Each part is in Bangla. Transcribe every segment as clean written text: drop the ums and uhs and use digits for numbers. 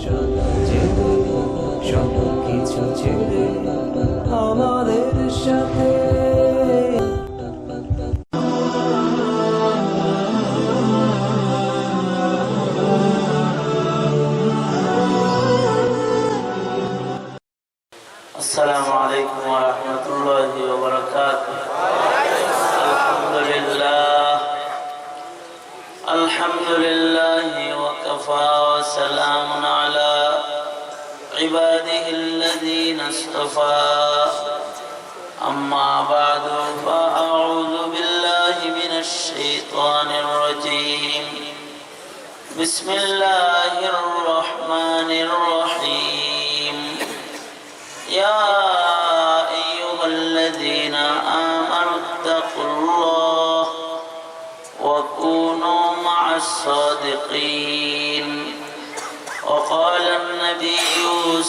সব কিছু ছেড়ে আমাদের সাথে السلام عليكم ورحمة الله وبركاته. الحمد لله وكفى وسلام على عباده الذين اصطفى. أما بعد فأعوذ بالله من الشيطان الرجيم. بسم الله الرحمن الرحيم. يا أيها الذين آمنوا اتقوا الله وكونوا مع الصادقين. وقال النبي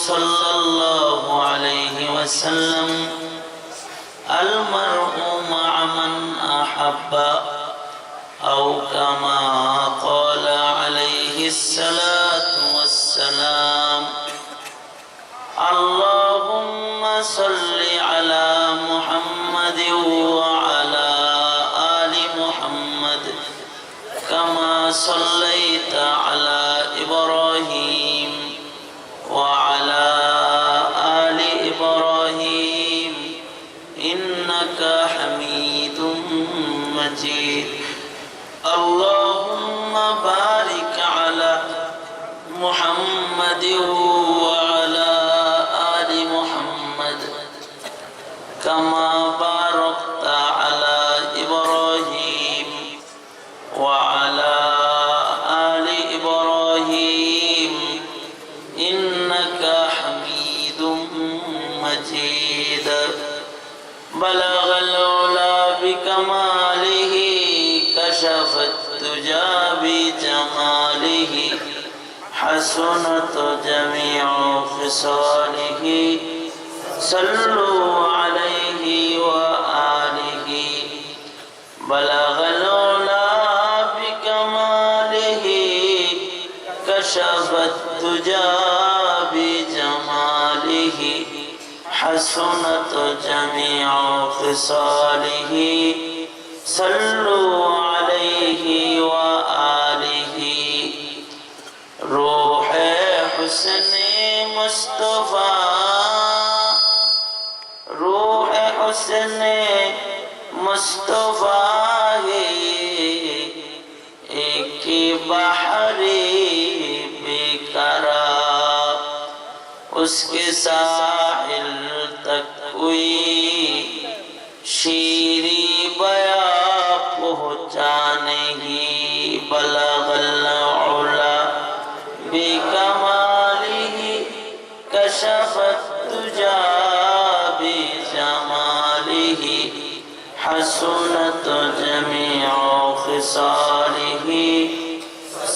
صلى الله عليه وسلم المرء مع من أحب أو كما قال عليه الصلاة والسلام. اللهم صل على محمد وعلى آل محمد كما صليت على إبراهيم وعلى آل إبراهيم إنك حميد مجيد. اللهم بارك على محمد وعلى آل محمد كما باركت على إبراهيم وعلى آل إبراهيم إنك حميد مجيد. بلغ العلا بكماله كشف الدجى بجماله حسنت جميع خصاله صلوا عليه وآله. بلغ العلا بكماله كشف الدجى بجماله حسنت جميع خصاله صلوا عليه وآله. روح حسن مصطفى روح حسن مصطفى ہے ایک بحری بیقرار. اس کے ساحل تک کوئی شیریں بیاں پہنچا نہیں. بلغ العلا بکمالہ کشف الدجى بجمالہ حسنت جميع خصاله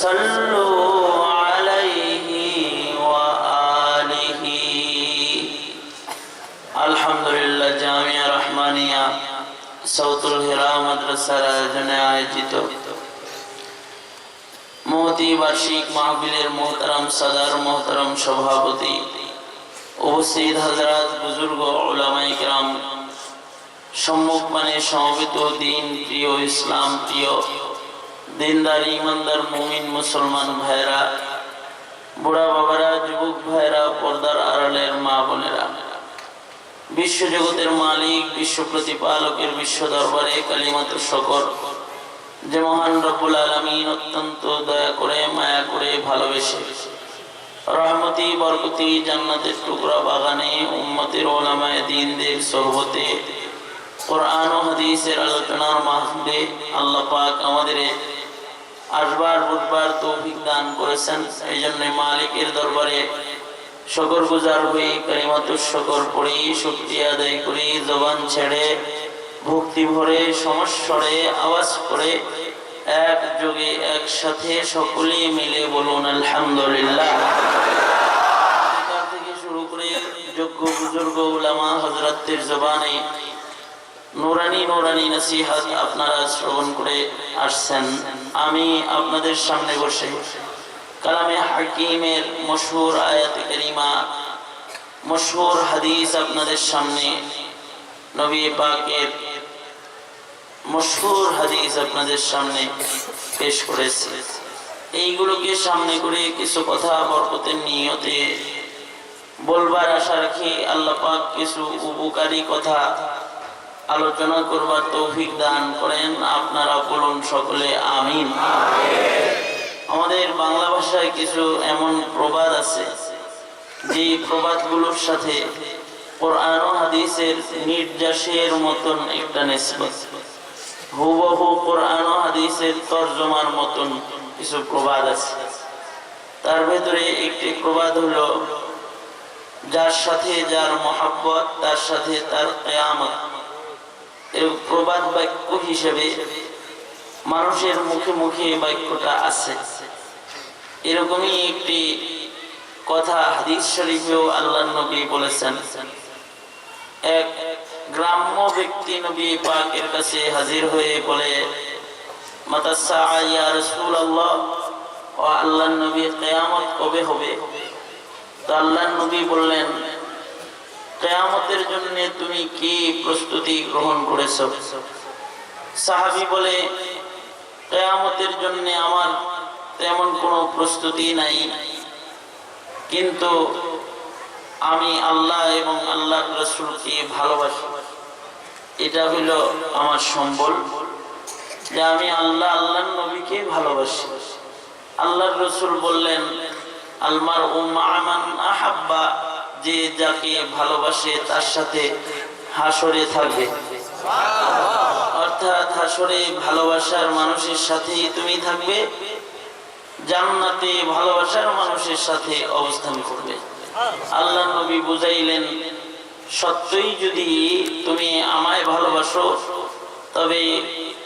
صلوا عليه وآله. আলহামদুলিল্লাহ জামিয়া রহমানিয়া সৌতুল হিরা মাদ্রাসার আয়োজনে আয়োজিত মহতি বার্ষিক মাহফিলের মোহতারাম সাদার মোহতারাম সভাপতি, উপস্থিত হযরত বুজুর্গ উলামায়ে কেরাম, সম্মুখপানে সমবেত দিন প্রিয় ইসলাম প্রিয় দিনদার ইমানদার মুমিন মুসলমান ভাইরা, বুড়া বাবারা, যুবক ভাইরা, পর্দার আড়ালের মা বোনেরা, বিশ্বজগতের মালিক বিশ্ব প্রতিপালকের বিশ্ব দরবারে কালিমাত শুকর যে মহান রব্বুল আলামিন অত্যন্ত দয়া করে মায়া করে ভালোবেসে রহমতি বরকতি জান্নাতের টুকরা বাগানে উম্মতের উলামায়ে দ্বীনদের সোহবতে কোরআন ও হাদিসের আলোচনার মাহফিলে আল্লাহ পাক আমাদের আসবার বুধবার তৌফিক দান করেছেন। এই জন্য মালিকের দরবারে শুকর গুজার হয়ে কালিমাতুশ শুকর পড়ি, শুকরিয়া আদায় করি, জবান ছেড়ে ভক্তি ভরে সমস্বরে আওয়াজ করে একযোগে একসাথে সকলে মিলে বলুন আলহামদুলিল্লাহ। থেকে শুরু করে যোগ্য বুজুর্গ উলামা হযরতদের জবানে নুরানি নুরানি নসিহত আপনারা শ্রবণ করে আসছেন। আমি আপনাদের সামনে বসে কালামে হাকিমের মশহুর আয়াতে কারিমা, মশহুর হাদিস আপনাদের সামনে, নবী পাকের মশহুর হাদিস আপনাদের সামনে পেশ করেছি। এইগুলোকে সামনে করে কিছু কথা বরকতের নিয়তে বলবার আশা রাখি। আল্লাহ পাক কিছু উপকারী কথা আলোচনা করবার তৌফিক দান করেন। আপনারা বলুন সকলে আমিন। আমাদের বাংলা ভাষায় কিছু এমন প্রবাদ আছে যে প্রবাদগুলোর সাথে কোরআন ও হাদিসের নির্যাসের মতন একটা নিসবত, হুবহু কোরআন ও হাদিসের তরজমার মতন কিছু প্রবাদ আছে। তার ভেতরে একটি প্রবাদ হলো, যার সাথে যার মহাব্বত তার সাথে তার কিয়ামত। এর প্রবাদ বাক্য হিসেবে মানুষের মুখে মুখে বাক্যটা আছে। এরকমই একটি কথা হাদিস শরীফেও আল্লাহর নবী বলেছেন। এক গ্রাম্য ব্যক্তি নবী পাকের কাছে হাজির হয়ে বলে, মাতা সাআ ইয়া রাসূলুল্লাহ, ও আল্লাহর নবী কিয়ামত কবে হবে? তো আল্লাহর নবী বললেন, কিয়ামতের জন্য তুমি কি প্রস্তুতি গ্রহণ করেছো? সাহাবী বলে, কিয়ামতের জন্য আমার তেমন কোনো প্রস্তুতি নাই, কিন্তু আমি আল্লাহ এবং আল্লাহর রাসূলকে ভালোবাসি। এটা হইল আমার সম্বল, যে আমি আল্লাহ আল্লাহর নবীকে ভালোবাসি। আল্লাহর রাসূল বললেন, আল মারউ মা মান আহাব্বা, যে যাকে ভালোবাসে তার সাথে হাসরে থাকবে। অর্থাৎ হাসরে ভালোবাসার মানুষের সাথেই তুমি থাকবে, জান্নাতে ভালোবাসার মানুষের সাথে অবস্থান করবে। আল্লাহ নবী বুঝাইলেন, সত্যই যদি তুমি আমায় ভালোবাসো তবে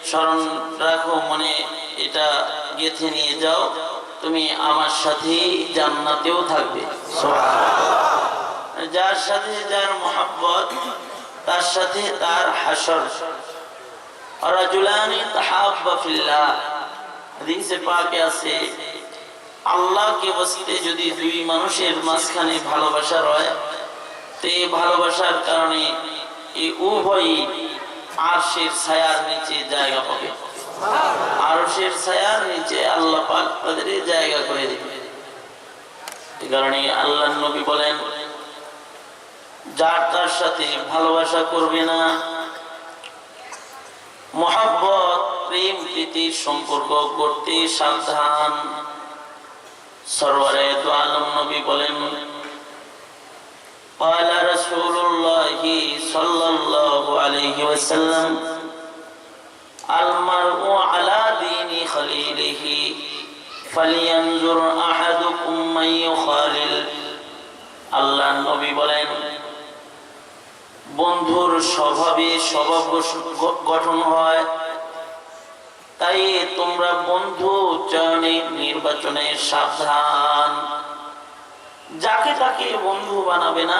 স্মরণ রাখো, মনে এটা গেঁথে নিয়ে যাও, তুমি আমার সাথে জান্নাতেও থাকবে। যার সাথে যার মহব্বত তার সাথে তার হাসর। রাজুলানি তাহাব্বা ফিল্লাহ, হাদিসে পাকে আছে, আল্লাহকে বাসতে যদি দুই মানুষের মাঝখানে ভালোবাসা রয়, তো এই ভালোবাসার কারণে এই উভয়ই আরশের ছায়ার নিচে জায়গা পাবে। আরশের ছায়ার নিচে আল্লাহ পাক তাদের জায়গা করে দেবে। এই কারণে আল্লাহর নবী বলেন, যার তার সাথে ভালোবাসা করবে না, মহব্বত প্রেম প্রীতির সম্পর্ক করতে সাবধান। সরওয়ারে দু আলম নবী বলেন, قال رسول الله صلى الله عليه وسلم المرء على دين خليله فلينظر احدكم من يخالل। আল্লাহ নবী বলেন, বন্ধুর স্বভাবে স্বভাব গঠন হয়, তাই তোমরা বন্ধু চয়নে নির্বাচনে সাবধান। যাকে তাকে বন্ধু বানাবে না,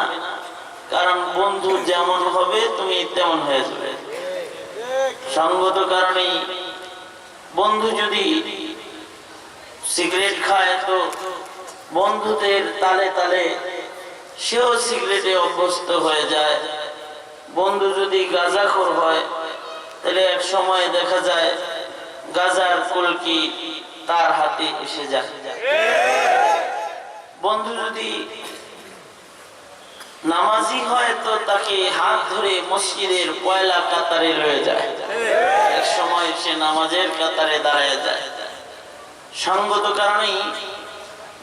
কারণ বন্ধু যেমন হবে তুমি তেমন হয়ে যাবে। সঙ্গত কারণেই বন্ধু যদি সিগারেট খায় তো বন্ধুদের তালে তালে সেও সিগারেটে অভ্যস্ত হয়ে যায়। বন্ধু যদি গাঁজাখোর হয় তাহলে এক সময় দেখা যায় গাঁজার কলকি তার হাতে এসে যায়। বন্ধু যদি নামাজি হয় তো তাকে হাত ধরে মসজিদের পয়লা কাতারে লয়ে যায়, এক সময় সে নামাজের কাতারে দাঁড়ায় যায়। সঙ্গত কারণেই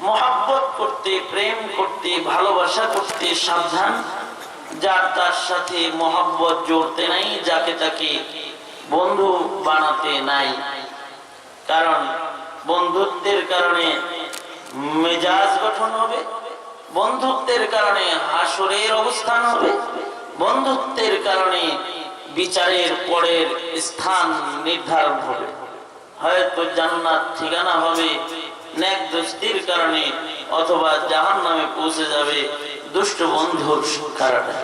মহব্বত করতে, প্রেম করতে, ভালোবাসা করতে সাবধান। যার তার সাথে মহব্বত জড়তে নাই, যাকে তাকে বন্ধু বানাতে নাই। কারণ বন্ধুত্বের কারণে মেজাজ গঠন হবে, বন্ধুত্বের কারণে হাসরের অবস্থান হবে, বন্ধুত্বের কারণে বিচারের পরের স্থান নির্ধারণ হবে। হয়তো জান্নাত ঠিকানা হবে নেক দোস্তির কারণে, অথবা জাহান্নামে পৌঁছে যাবে দুষ্ট বন্ধুর কারণে।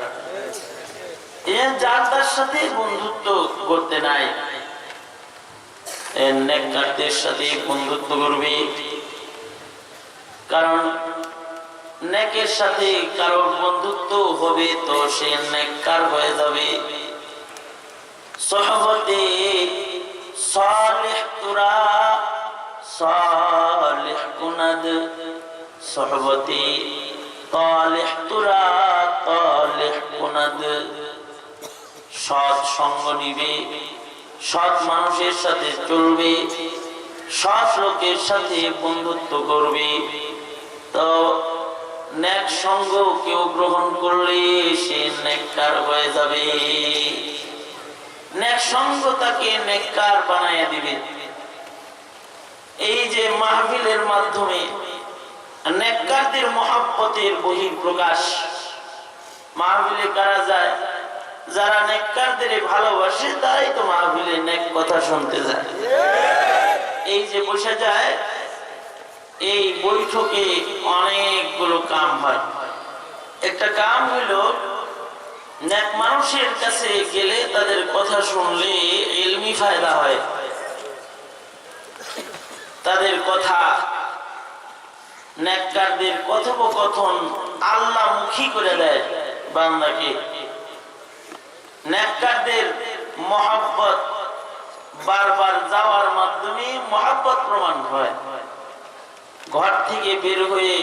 যার তার সাথে বন্ধুত্ব করতে নাই, নেককারদের সাথে বন্ধুত্ব করবে, কারণ নেকের সাথে কারোর বন্ধুত্ব হবে তো সে নেককার হয়ে যাবে। সোহবতে সালেহ তুরা সালেহ কুনাদ, সোহবতে তালেহ তুরা তালেহ কুনাদ। সৎ সঙ্গ নিবে, সৎ মানুষের সাথে চলবে, সৎ লোকের সাথে বন্ধুত্ব করবে, তো নেক সঙ্গ কেউ গ্রহণ করলে সে নেককার হয়ে যাবে। নেক সঙ্গ তাকে নেককার বানাইয়া দিবে। এই যে মাহফিলের মাধ্যমে নেককারদের মহব্বতের বহিঃপ্রকাশ। মাহফিলে কারা যায়? যারা নেককারদের ভালোবাসে তারাই তো মাহফিলে নেক কথা শুনতে যায়। এই যে বসে যায়, এই বৈঠকে অনেকগুলো কাম হয়। একটা কাম হইল নেক মানুষের কাছে গেলে তাদের কথা শুনলে ইলমি ফায়দা হয়। তাদের কথা, নেককারদের কথোপকথন আল্লাহ মুখী করে দেয় বান্দাকে। নেককারদের মহব্বত বারবার যাওয়ার মাধ্যমে মহব্বত প্রমাণ হয়। ঘর থেকে বের হয়ে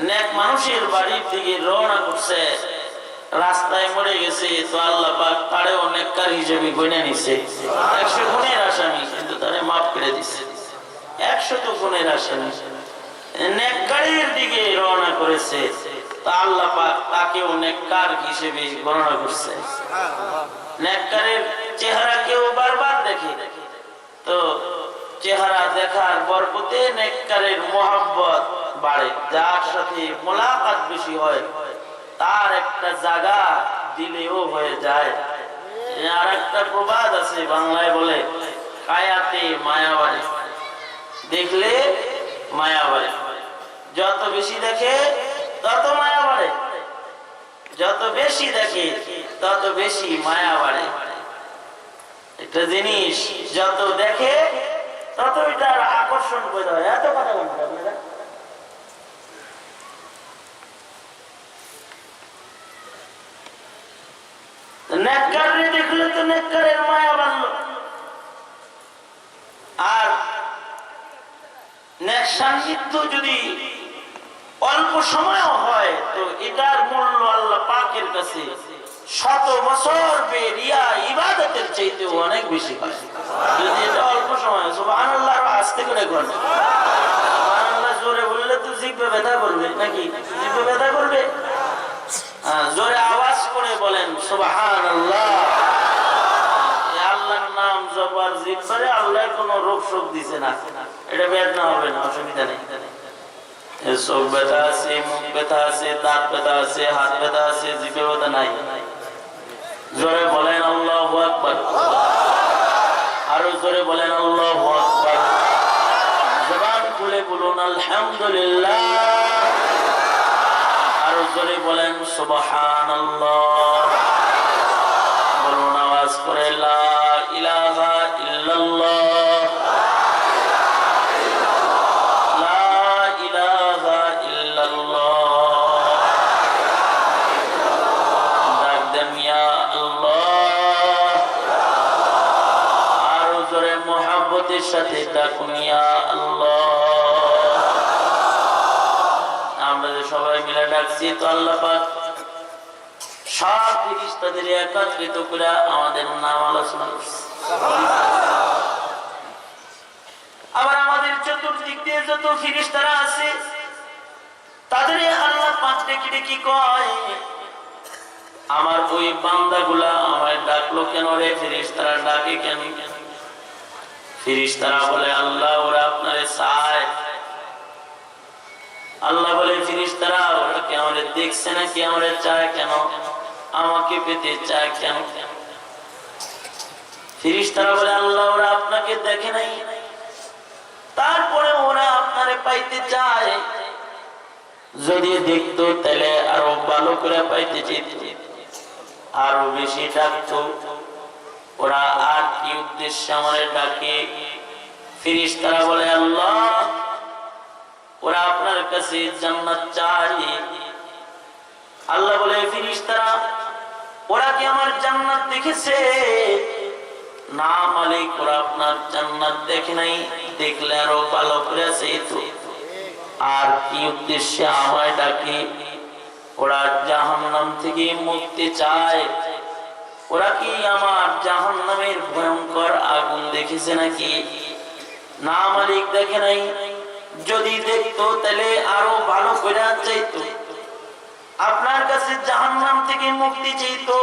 নেক মানুষের বাড়ির দিকে রওনা করছে, রাস্তায় মরে গেছে তো আল্লাহ পাক তারেও নেককার হিসেবে গণে নিছে। 100 খুনের আসামি, কিন্তু তারে মাফ করে দিছে। 100 খুনের আসামি নেককারের দিকে রওনা করেছে, তা আল্লাহ পাক তাকেও নেককার হিসেবে গণনা করছে। নেককারের চেহারা কেউ বারবার দেখে, তো চেহারা দেখার বরকতে নেককারের মহব্বত বাড়ে। যার সাথে মোলাকাত বেশি হয় তার একটা জায়গা দিলেও হয়ে যায়। আর একটা প্রবাদ আছে বাংলায় বলে, কায়াতে মায়া বাড়ে, দেখলে মায়া বাড়ে। যত বেশি দেখে তত মায়া বাড়ে, যত বেশি দেখে তত বেশি মায়া বাড়ে। একটা জিনিস যত দেখে তত এটার আকর্ষণ বোঝা হয়। এত কথা বলতে আপনারা নেককারে দেখলে তো নেককারের মায়া বাড়লো। আর নেক সান্নিধ্য যদি অল্প সময়ও হয় তো এটার মূল্য আল্লাহ পাকের কাছে 100 বছর বেরিয়া ইবাদতের চাইতেও অনেক বেশি হয়। যদি এটা অল্প সময়, সুবহানাল্লাহ আস্তে করে করেন, সুবহানাল্লাহ জোরে বললে তো জিহ্বা ব্যথা করবে নাকি? জিহ্বা ব্যথা করবে? জোরে আওয়াজ করে বলেন সুবহানাল্লাহ। আল্লাহর নাম জপার জিহ্বারে আল্লাহ কোনো রোগ শোক দিছে না, এটা বেদনা হবে না, অসুবিধা নেই। চোখ ব্যথা আছে, মুখ ব্যথা আছে, দাঁত ব্যথা আছে, হাত ব্যথা আছে, জিভে ব্যথা নাই। জোরে বলেন আল্লাহু আকবার। আরো জোরে বলেন আল্লাহু আকবার। জবান খুলে বলুন আলহামদুলিল্লাহ। আরো জোরে বলেন সুবহানাল্লাহ। বলুন আওয়াজ করে লা ইলাহা ইল্লাল্লাহ। সাথে ডাকুন ইয়া আল্লাহ। আমরা যে সবাই মিলে ডাকছি তো আল্লাহ পাক সব ফেরেশতাদের একত্রিত করে আমাদের নাম আলোচনা করছে। আবার আমাদের চতুর্দিক দিয়ে যত ফেরেশতারা আছে তাদের আল্লাহ পাক ডেকে ডেকে কয়, আমার ওই বান্দাগুলা আমায় ডাকলো কেন রে? ফেরেশতারা ডাকে কেন? ফেরেশতারা বলে, আল্লাহ ওরা আপনারে চায়। আল্লাহ বলে, ফেরেশতারা ওরা কি আমারে দেখছে না কি আমারে চায় কেন? আমাকে পেতে চায় কেন? ফেরেশতারা বলে, আল্লাহ ওরা আপনাকে দেখে নাই, তারপরে ওরা আপনারে পাইতে চায়। যদি দেখতো তাহলে আরো ভালো করে পাইতে চেত, আরো বেশি ডাকতো। ওরা আর কি উদ্দেশ্যে আমারে ডাকে? ফেরেশতারা বলে, আল্লাহ ওরা আপনার কাছে জান্নাত চায়। আল্লাহ বলে ফেরেশতারা ওরা কি আমার জান্নাত দেখেছে? না মালিক, ওরা আপনার জান্নাত দেখে নাই। দেখলে আরো ভালো করে আছে তো। আর কি উদ্দেশ্যে আমায় ডাকে? ওরা জাহান্নাম থেকে মুক্তি চায়। ওরা কি আমার জাহান্নামের ভয়ঙ্কর আগুন দেখেছে নাকি? না মালিক, দেখে নাই। যদি দেখতো তাহলে আরো ভালো করে চাইতো, আপনার কাছে জাহান্নাম থেকে মুক্তি চাইতো।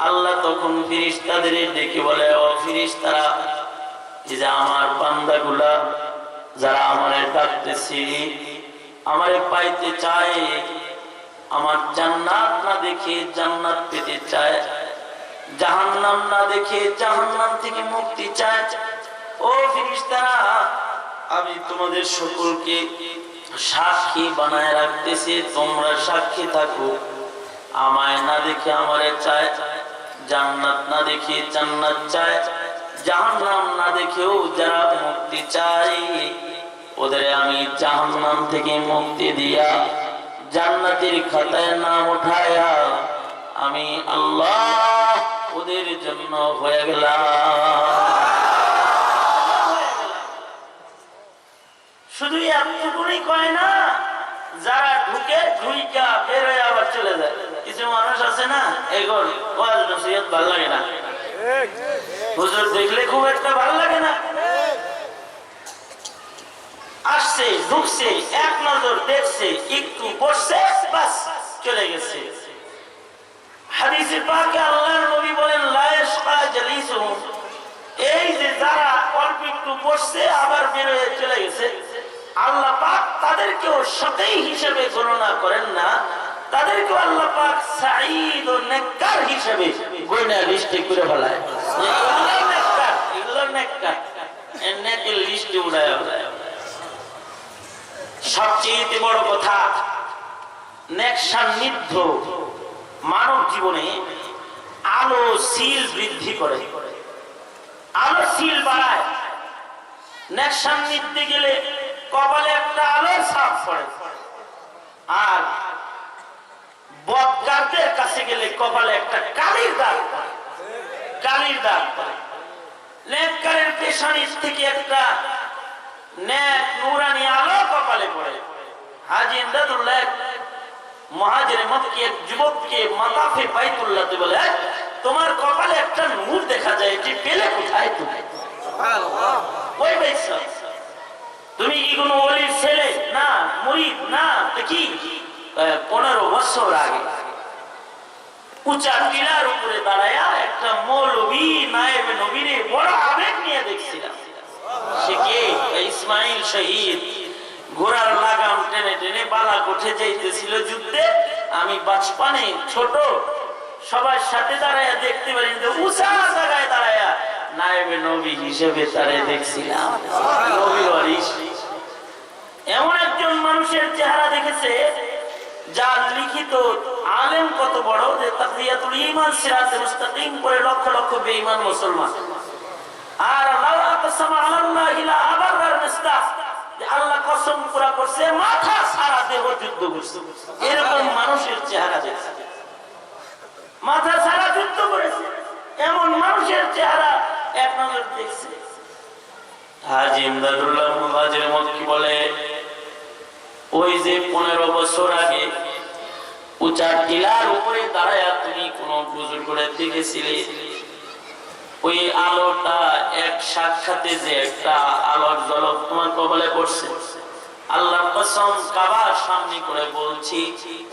আল্লাহ তখন ফেরেশতাদের ডেকে বলে, ও ফেরেশতারা, এই যে আমার বান্দাগুলা যারা আমারে ডাকতেছে, আমারে পাইতে চায়, আমার জান্নাত না দেখে জান্নাত পেতে চায়, জাহান্নাম না দেখে জাহান্নাম থেকে মুক্তি চায়, ও ফেরেশতারা, আমি তোমাদের সকলকে সাক্ষী বানায় রাখতেছি, তোমরা সাক্ষী থাকো। আমায় না দেখে আমারে চায়, জান্নাত না দেখে জান্নাত চায়, জাহান্নাম না দেখেও যারা মুক্তি চায়, ওদের আমি জাহান্নাম থেকে মুক্তি দিয়া জান্নাতের খাতায় নাম উঠায়া আমি আল্লাহ ওদের জন্য হয়ে গেলাম। শুধু এতটুকুই কয় না, যারা ঢুকে ঢুইকা বের হয়ে আবার চলে যায়। কিছু মানুষ আছে না, এগোর ওয়াজ নসিহত ভালো লাগে না, হুজুর দেখলে খুব একটা ভালো লাগে না, আসছে ঢুকছে এক নজর দেখছে একটু বসছে বাস চলে গেছে। হাদিসে পাকে আল্লাহর নবী বলেন, লা ইয়াশকা জালিসুহুম, এই যে যারা অল্প একটু বসছে আবার বের হয়ে চলে গেছে, আল্লাহ পাক তাদেরকেও সাথী হিসেবে গণনা করেন না, তাদেরকেও আল্লাহ পাক সাঈদ ও নেককার হিসেবে গণনা লিস্টে করে ফেলায়। এগুলো নেককার, এগুলো নেককার, এর নেকের লিস্টে উড়ায়। সবচেয়ে বড় কথা, নেক সান্নিধ্য মানব জীবনে আলো শীল বৃদ্ধি করে, আলো শীল বাড়ায়। নেক সান্নিধ্যে গেলে কপালে একটা আলোর ছাপ পড়ে, আর বদকারদের কাছে গেলে কপালে একটা কালির দাগ পড়ে, কালির দাগ পড়ে। নেককারের পেশানির থেকে একটা নেক নূরানি আলো কপালে পড়ে। হাজী ইমদাদুল্লাহ মুহাজিরে মক্কি এক যুবককে মাতাফে বাইতুল্লাহতে বলে, তোমার কপালে একটা নূর দেখা যায়, এটি পেলে কোথায় তুমি? সুবহানাল্লাহ। ওই বাইসা তুমি কি কোনো ওলির ছেলে? না। মুরিদ? না। কি 15 বছর আগে উঁচা টিলার উপরে দাঁড়ায়া একটা মৌলবী নায়েবে নবীরে বড় আবেগ নিয়ে দেখছিলাম। সে কে? ইসমাইল শহীদ ঘোড়ার লাগাম টেনে টেনে বালাকোটে যাইতেছিল যুদ্ধে। আমি বাচপানে ছোট, সবার সাথে দাঁড়ায়া দেখতে পারি, উঁচা জায়গায় দাঁড়ায়া নায়েবে নবী হিসেবে তারে দেখছিলাম। নবী ওয়ারিস এমন একজন মানুষের চেহারা দেখেছে যার লিখিত আলেম কত বড়, যে তাকওয়াতুল ঈমান সিরাতে মুস্তাকিম করে লক্ষ লক্ষ বেঈমান মুসলমান। আর আল্লাহ আকসাম আলাল্লাহি লা আবারার মিসদাক, যে আল্লাহ কসম পুরা করছে মাথা সারা দেহ যুদ্ধ করছে, এরকম মানুষের চেহারা দেখছে, মাথা সারা যুদ্ধ করেছে, এমন মানুষের চেহারা এক নজর দেখছে। হাজী ইমদাদুল্লাহ মুহাজির মক্কি বলে, ওই যে 15 বছর আগে উঁচা টিলার উপরে দাঁড়ায়া তুমি কোন বুজুর্গ করে দেখেছিলে, ওই আলোটা এক সাক্ষাতে যে একটা আলোর ঝলক তোমার কপালে পড়ছে, আল্লাহর কসম কাবার সামনে করে বলছি,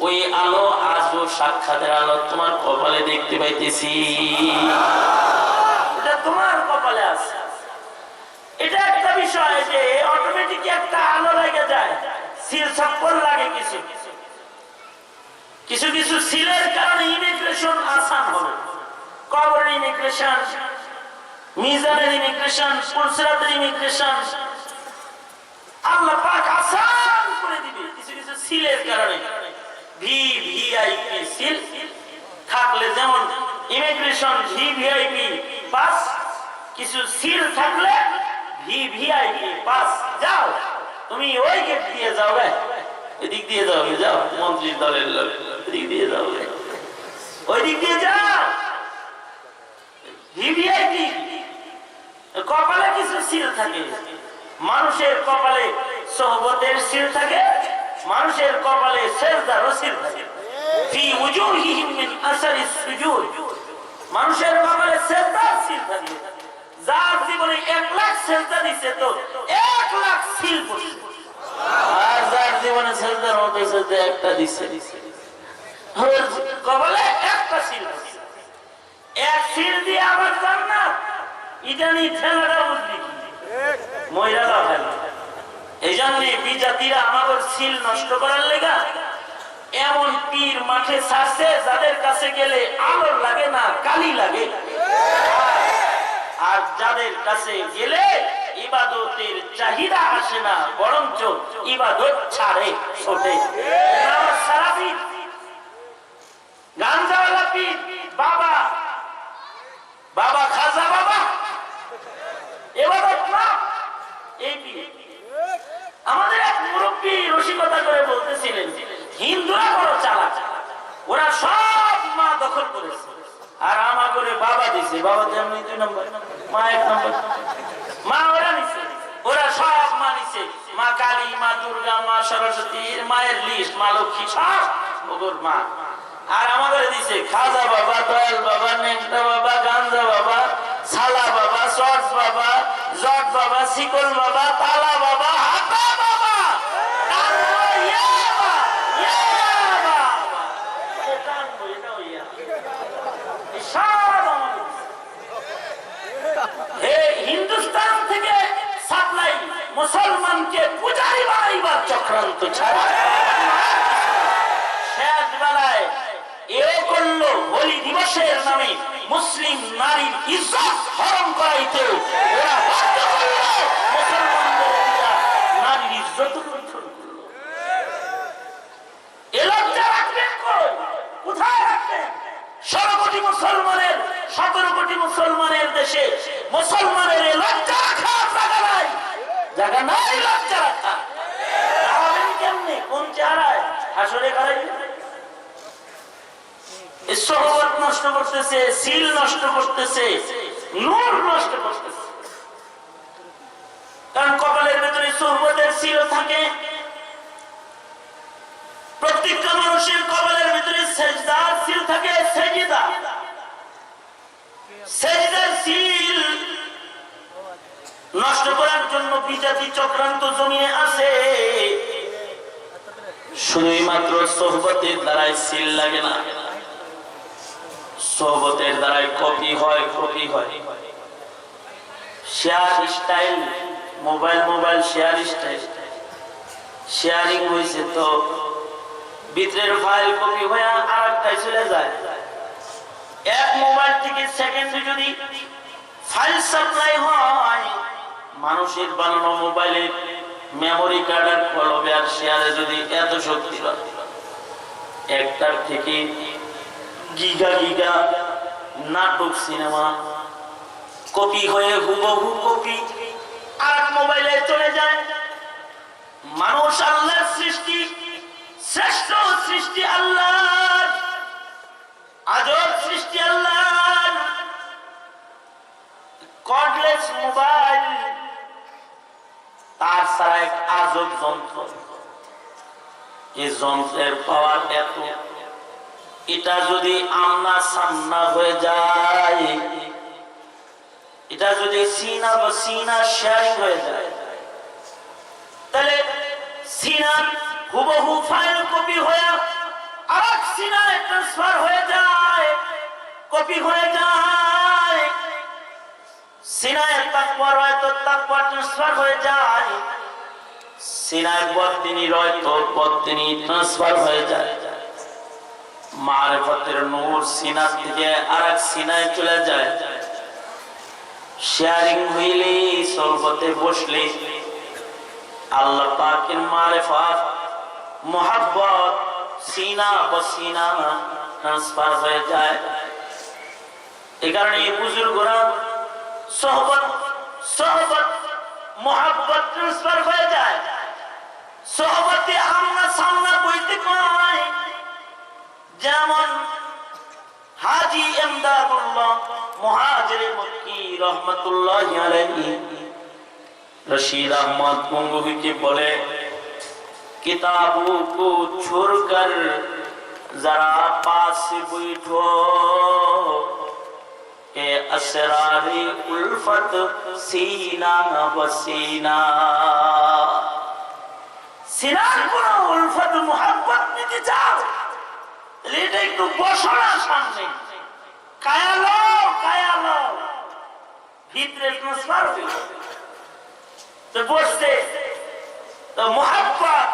ওই আলো আজও সাক্ষাতের আলো তোমার কপালে দেখতে পাইতেছি। এটা তোমার কপালে আছে। এটা একটা বিষয় যে অটোমেটিক একটা আলো লেগে যায়, সিল চক্কর লাগে। কিছু কিছু সিলের কারণে ইমিগ্রেশন আসান হবে, কবরের ইমিগ্রেশন, মিজানের ইমিগ্রেশন, পুলসিরাতের ইমিগ্রেশন আল্লাহ পাক আসান করে দিবে। কিছু কিছু সিলের কারণে ভিভিআইপি সিল থাকলে, যেমন ইমিগ্রেশন ভিভিআইপি পাস, কিছু সিল থাকলে ভিভিআইপি পাস, যাও তুমি ওই গেট দিয়ে যাও গে, এদিক দিয়ে যাও, যাও মন্ত্রীর দলের লোক, এদিক দিয়ে যাও, ওই দিক দিয়ে যাও। ভিভিআইপি কপালে কিছু সিল থাকে, মানুষের কপালে সোহবতের সিল থাকে, মানুষের কপালে সেজদারও সিল থাকে। ফি উজুহিহিম মিন আসারিস সুজুদ, মানুষের কপালে সেজদার সিল থাকে। যার জীবনে 1 লাখ সেজদা দিছে তো 1 লাখ সিল পড়ছে, আর যার জীবনে সেজদার মতো সেজদা একটা দিছে, ওর কপালে একটা সিল আছে। এক সিল দিয়ে আবার জান্নাত, ইদানি ঠেলাটা বুঝলি ময়রা লাগাল। এই জন্য বিজাতিরা আমাদের সিল নষ্ট করার লেগা এমন পীর মাঠে ছাড়ছে যাদের কাছে গেলে আলো লাগে না, কালি লাগে, আর যাদের কাছে গেলে ইবাদতের চাহিদা আসে না, বরঞ্চ ইবাদত ছাড়ে ছোটে। সারা পীর, গাঞ্জাওয়ালা পীর, বাবা বাবা খাজা বাবা ইবাদত না। এই পীর আমাদের এক মুরব্বী রসিকতা করে বলতেছিলেন, হিন্দুরা বড় চালাক, ওরা সব মা দখল করেছে আর আমাকে বাবা দিছে। বাবা যেমনি 2 নম্বর, মা 1 নম্বর, মা ওরা নিছে, ওরা সব মা নিছে। মা কালী, মা দুর্গা, মা সরস্বতীর মায়ের লিস্ট, মা লক্ষ্মী সব ওগর মা। আর আমাদের দিছে খাজা বাবা, দয়াল বাবা, নেংটা বাবা, গাঞ্জা বাবা, সালা বাবা, সর্স বাবা, জট বাবা, শিকল বাবা, তালা বাবা, হাতা বাবা, হিন্দুস্তান থেকে সাপ্লাই মুসলমানকে পূজারি বানাইবার চক্রান্ত ছাড়া শেষ বেলায় এও করলো হোলি দিবসের নামে মুসলিম নারীর ইজ্জত হরণ করাইতে ওরা বাধ্য করলো মুসলমানদের নারীর ইজ্জত লুণ্ঠন করলো। এ লজ্জা রাখবেন কই? কোথায় রাখবেন? 16 কোটি মুসলমানের, 17 কোটি মুসলমানের দেশে মুসলমানের লজ্জা রাখার জায়গা নাই, জায়গা নাই লজ্জা রাখা। দাঁড়াবেন কেমনে? কোন চেহারায়? হাসরে গাড়াইবেন? সোহবত নষ্ট করতেছে, সিল নষ্ট করতেছে, নূর নষ্ট করতেছে। কারণ কপালের ভেতরে সোহবতের সিল থাকে। প্রত্যেকটা মানুষের কপালের ভিতরে সেজদার সিল থাকে, সেজদা, সেজদার সিল নষ্ট করার জন্য বিজাতি চক্রান্ত জমিয়ে আছে। শুধুই মাত্র সোহবতের দ্বারাই সিল লাগে না, সোহবতের দ্বারাই কপি হয়, কপি হয়। Share style, mobile share style, sharing হয়েছে তো ভিতরের ফাইল কপি হয়ে আরেকটায় চলে যায়। এক মোবাইল থেকে সেকেন্ডে যদি ফাইল সাপ্লাই হয়, মানুষের বানানো মোবাইলের মেমোরি কার্ডের কলবে আর শেয়ারে যদি এত শক্তি হয়, একটার থেকে গিগা গিগা নাটক সিনেমা কপি হয়ে হুবহু কপি আর মোবাইলে চলে যায়। মানুষ আল্লাহর সৃষ্টি, শ্রেষ্ঠ সৃষ্টি আল্লাহর, আজব সৃষ্টি আল্লাহর। কর্ডলেস মোবাইল তার ছাড়া এক আজব যন্ত্র। এই যন্ত্রের পাওয়ার এত, এটা যদি আমনা সামনা হয়ে যায়, এটা যদি সিনা বা সিনা শেয়ারিং হয়ে যায়, তাহলে সিনার হুবহু ফাইল কপি হয়ে আরেক সিনায় ট্রান্সফার হয়ে যায়, কপি হয়ে যায়। সিনায় তাকওয়া হয়তো তাকওয়া ট্রান্সফার হয়ে যায়, সিনায় বদদিনী হয়তো বদদিনী ট্রান্সফার হয়ে যায়। মারিফতের নূর সিনা থেকে আরেক সিনায় চলে যায়। শেয়ারিং হইলে, সোহবতে বসলে আল্লাহ পাকের মারিফত, মুহাব্বত সিনা বসিনা ট্রান্সফার হয়ে যায়। এই কারণে বুজুর্গরা সোহবত মুহাব্বত ট্রান্সফার হয়ে যায়। সোহবতে আমনা সামনা বইতে কয় যেমন হাজী ইমদাদুল্লাহ মুহাজিরে মক্কি রাহমাতুল্লাহি আলাইহি रशीद अहमद गंगोही के बोले किताबों को छोड़कर जरा पास बैठो के असरारे उल्फत सीना बसीना सीना को उल्फत मोहब्बत নিতে চাও এটা একটু বসো না সামনে কায়ালো ভিতরে ট্রান্সফার হইলো তো বসতে তো মোহাব্বত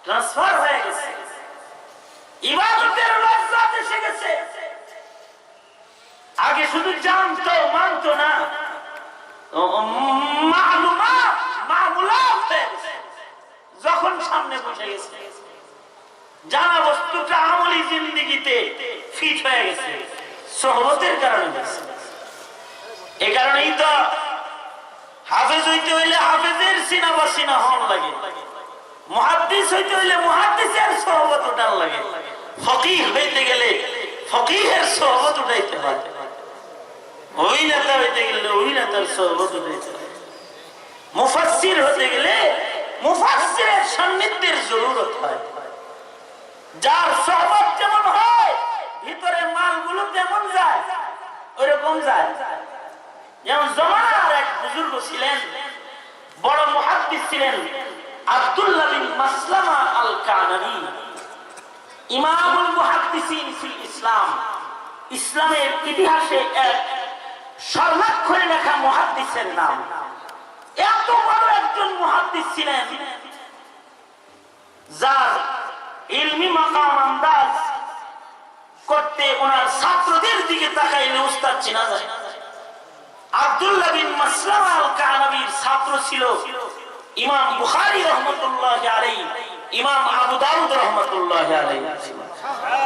ট্রান্সফার হয়ে গেছে ইবাদতের লজ্জত এসে গেছে আগে শুধু জানতো মানতো না মামুলাত যখন সামনে বসে গেছে জানা বস্তুটা আমলি জিন্দেগিতে ফিট হয়ে গেছে সোহবতের কারণে এই কারণেই তো হাফেজ হইতে হইলে হাফেজের সিনা বা সিনা হন লাগে, মুহাদ্দিস হইতে হইলে মুহাদ্দিসের সোহবত উঠান লাগে, ফকিহ হইতে গেলে ফকিহের সোহবত উঠাইতে হয়, ওই নেতা হইতে গেলে ওই নেতার সোহবত উঠাইতে হয়, মুফাসসির হতে গেলে মুফাসসিরের সান্নিধ্যের জরুরত হয়। যার সোহবত যেমন হয় ভিতরে মালগুলো তেমন যায় ওইরকম যায়। যেমন জমানার এক বুজুর্গ ছিলেন, বড় মুহাদ্দিস ছিলেন আব্দুল্লাহ বিন মাসলামা আল কানানি, ইমামুল মুহাদ্দিসিন ফিল ইসলাম, ইসলামের ইতিহাসে এক স্বর্ণাক্ষরে লেখা মুহাদ্দিসের নাম। এত বড় একজন মুহাদ্দিস ছিলেন যার ইলমি মাকাম আন্দাজ করতে ওনার ছাত্রদের দিকে তাকাইলে উস্তাদ চেনা যায়। আব্দুল্লাহ বিন মাসলামা আল কানাবির ছাত্র ছিল ইমাম বুখারী রাহমাতুল্লাহি আলাইহি, ইমাম আবু দাউদ রাহমাতুল্লাহি আলাইহি।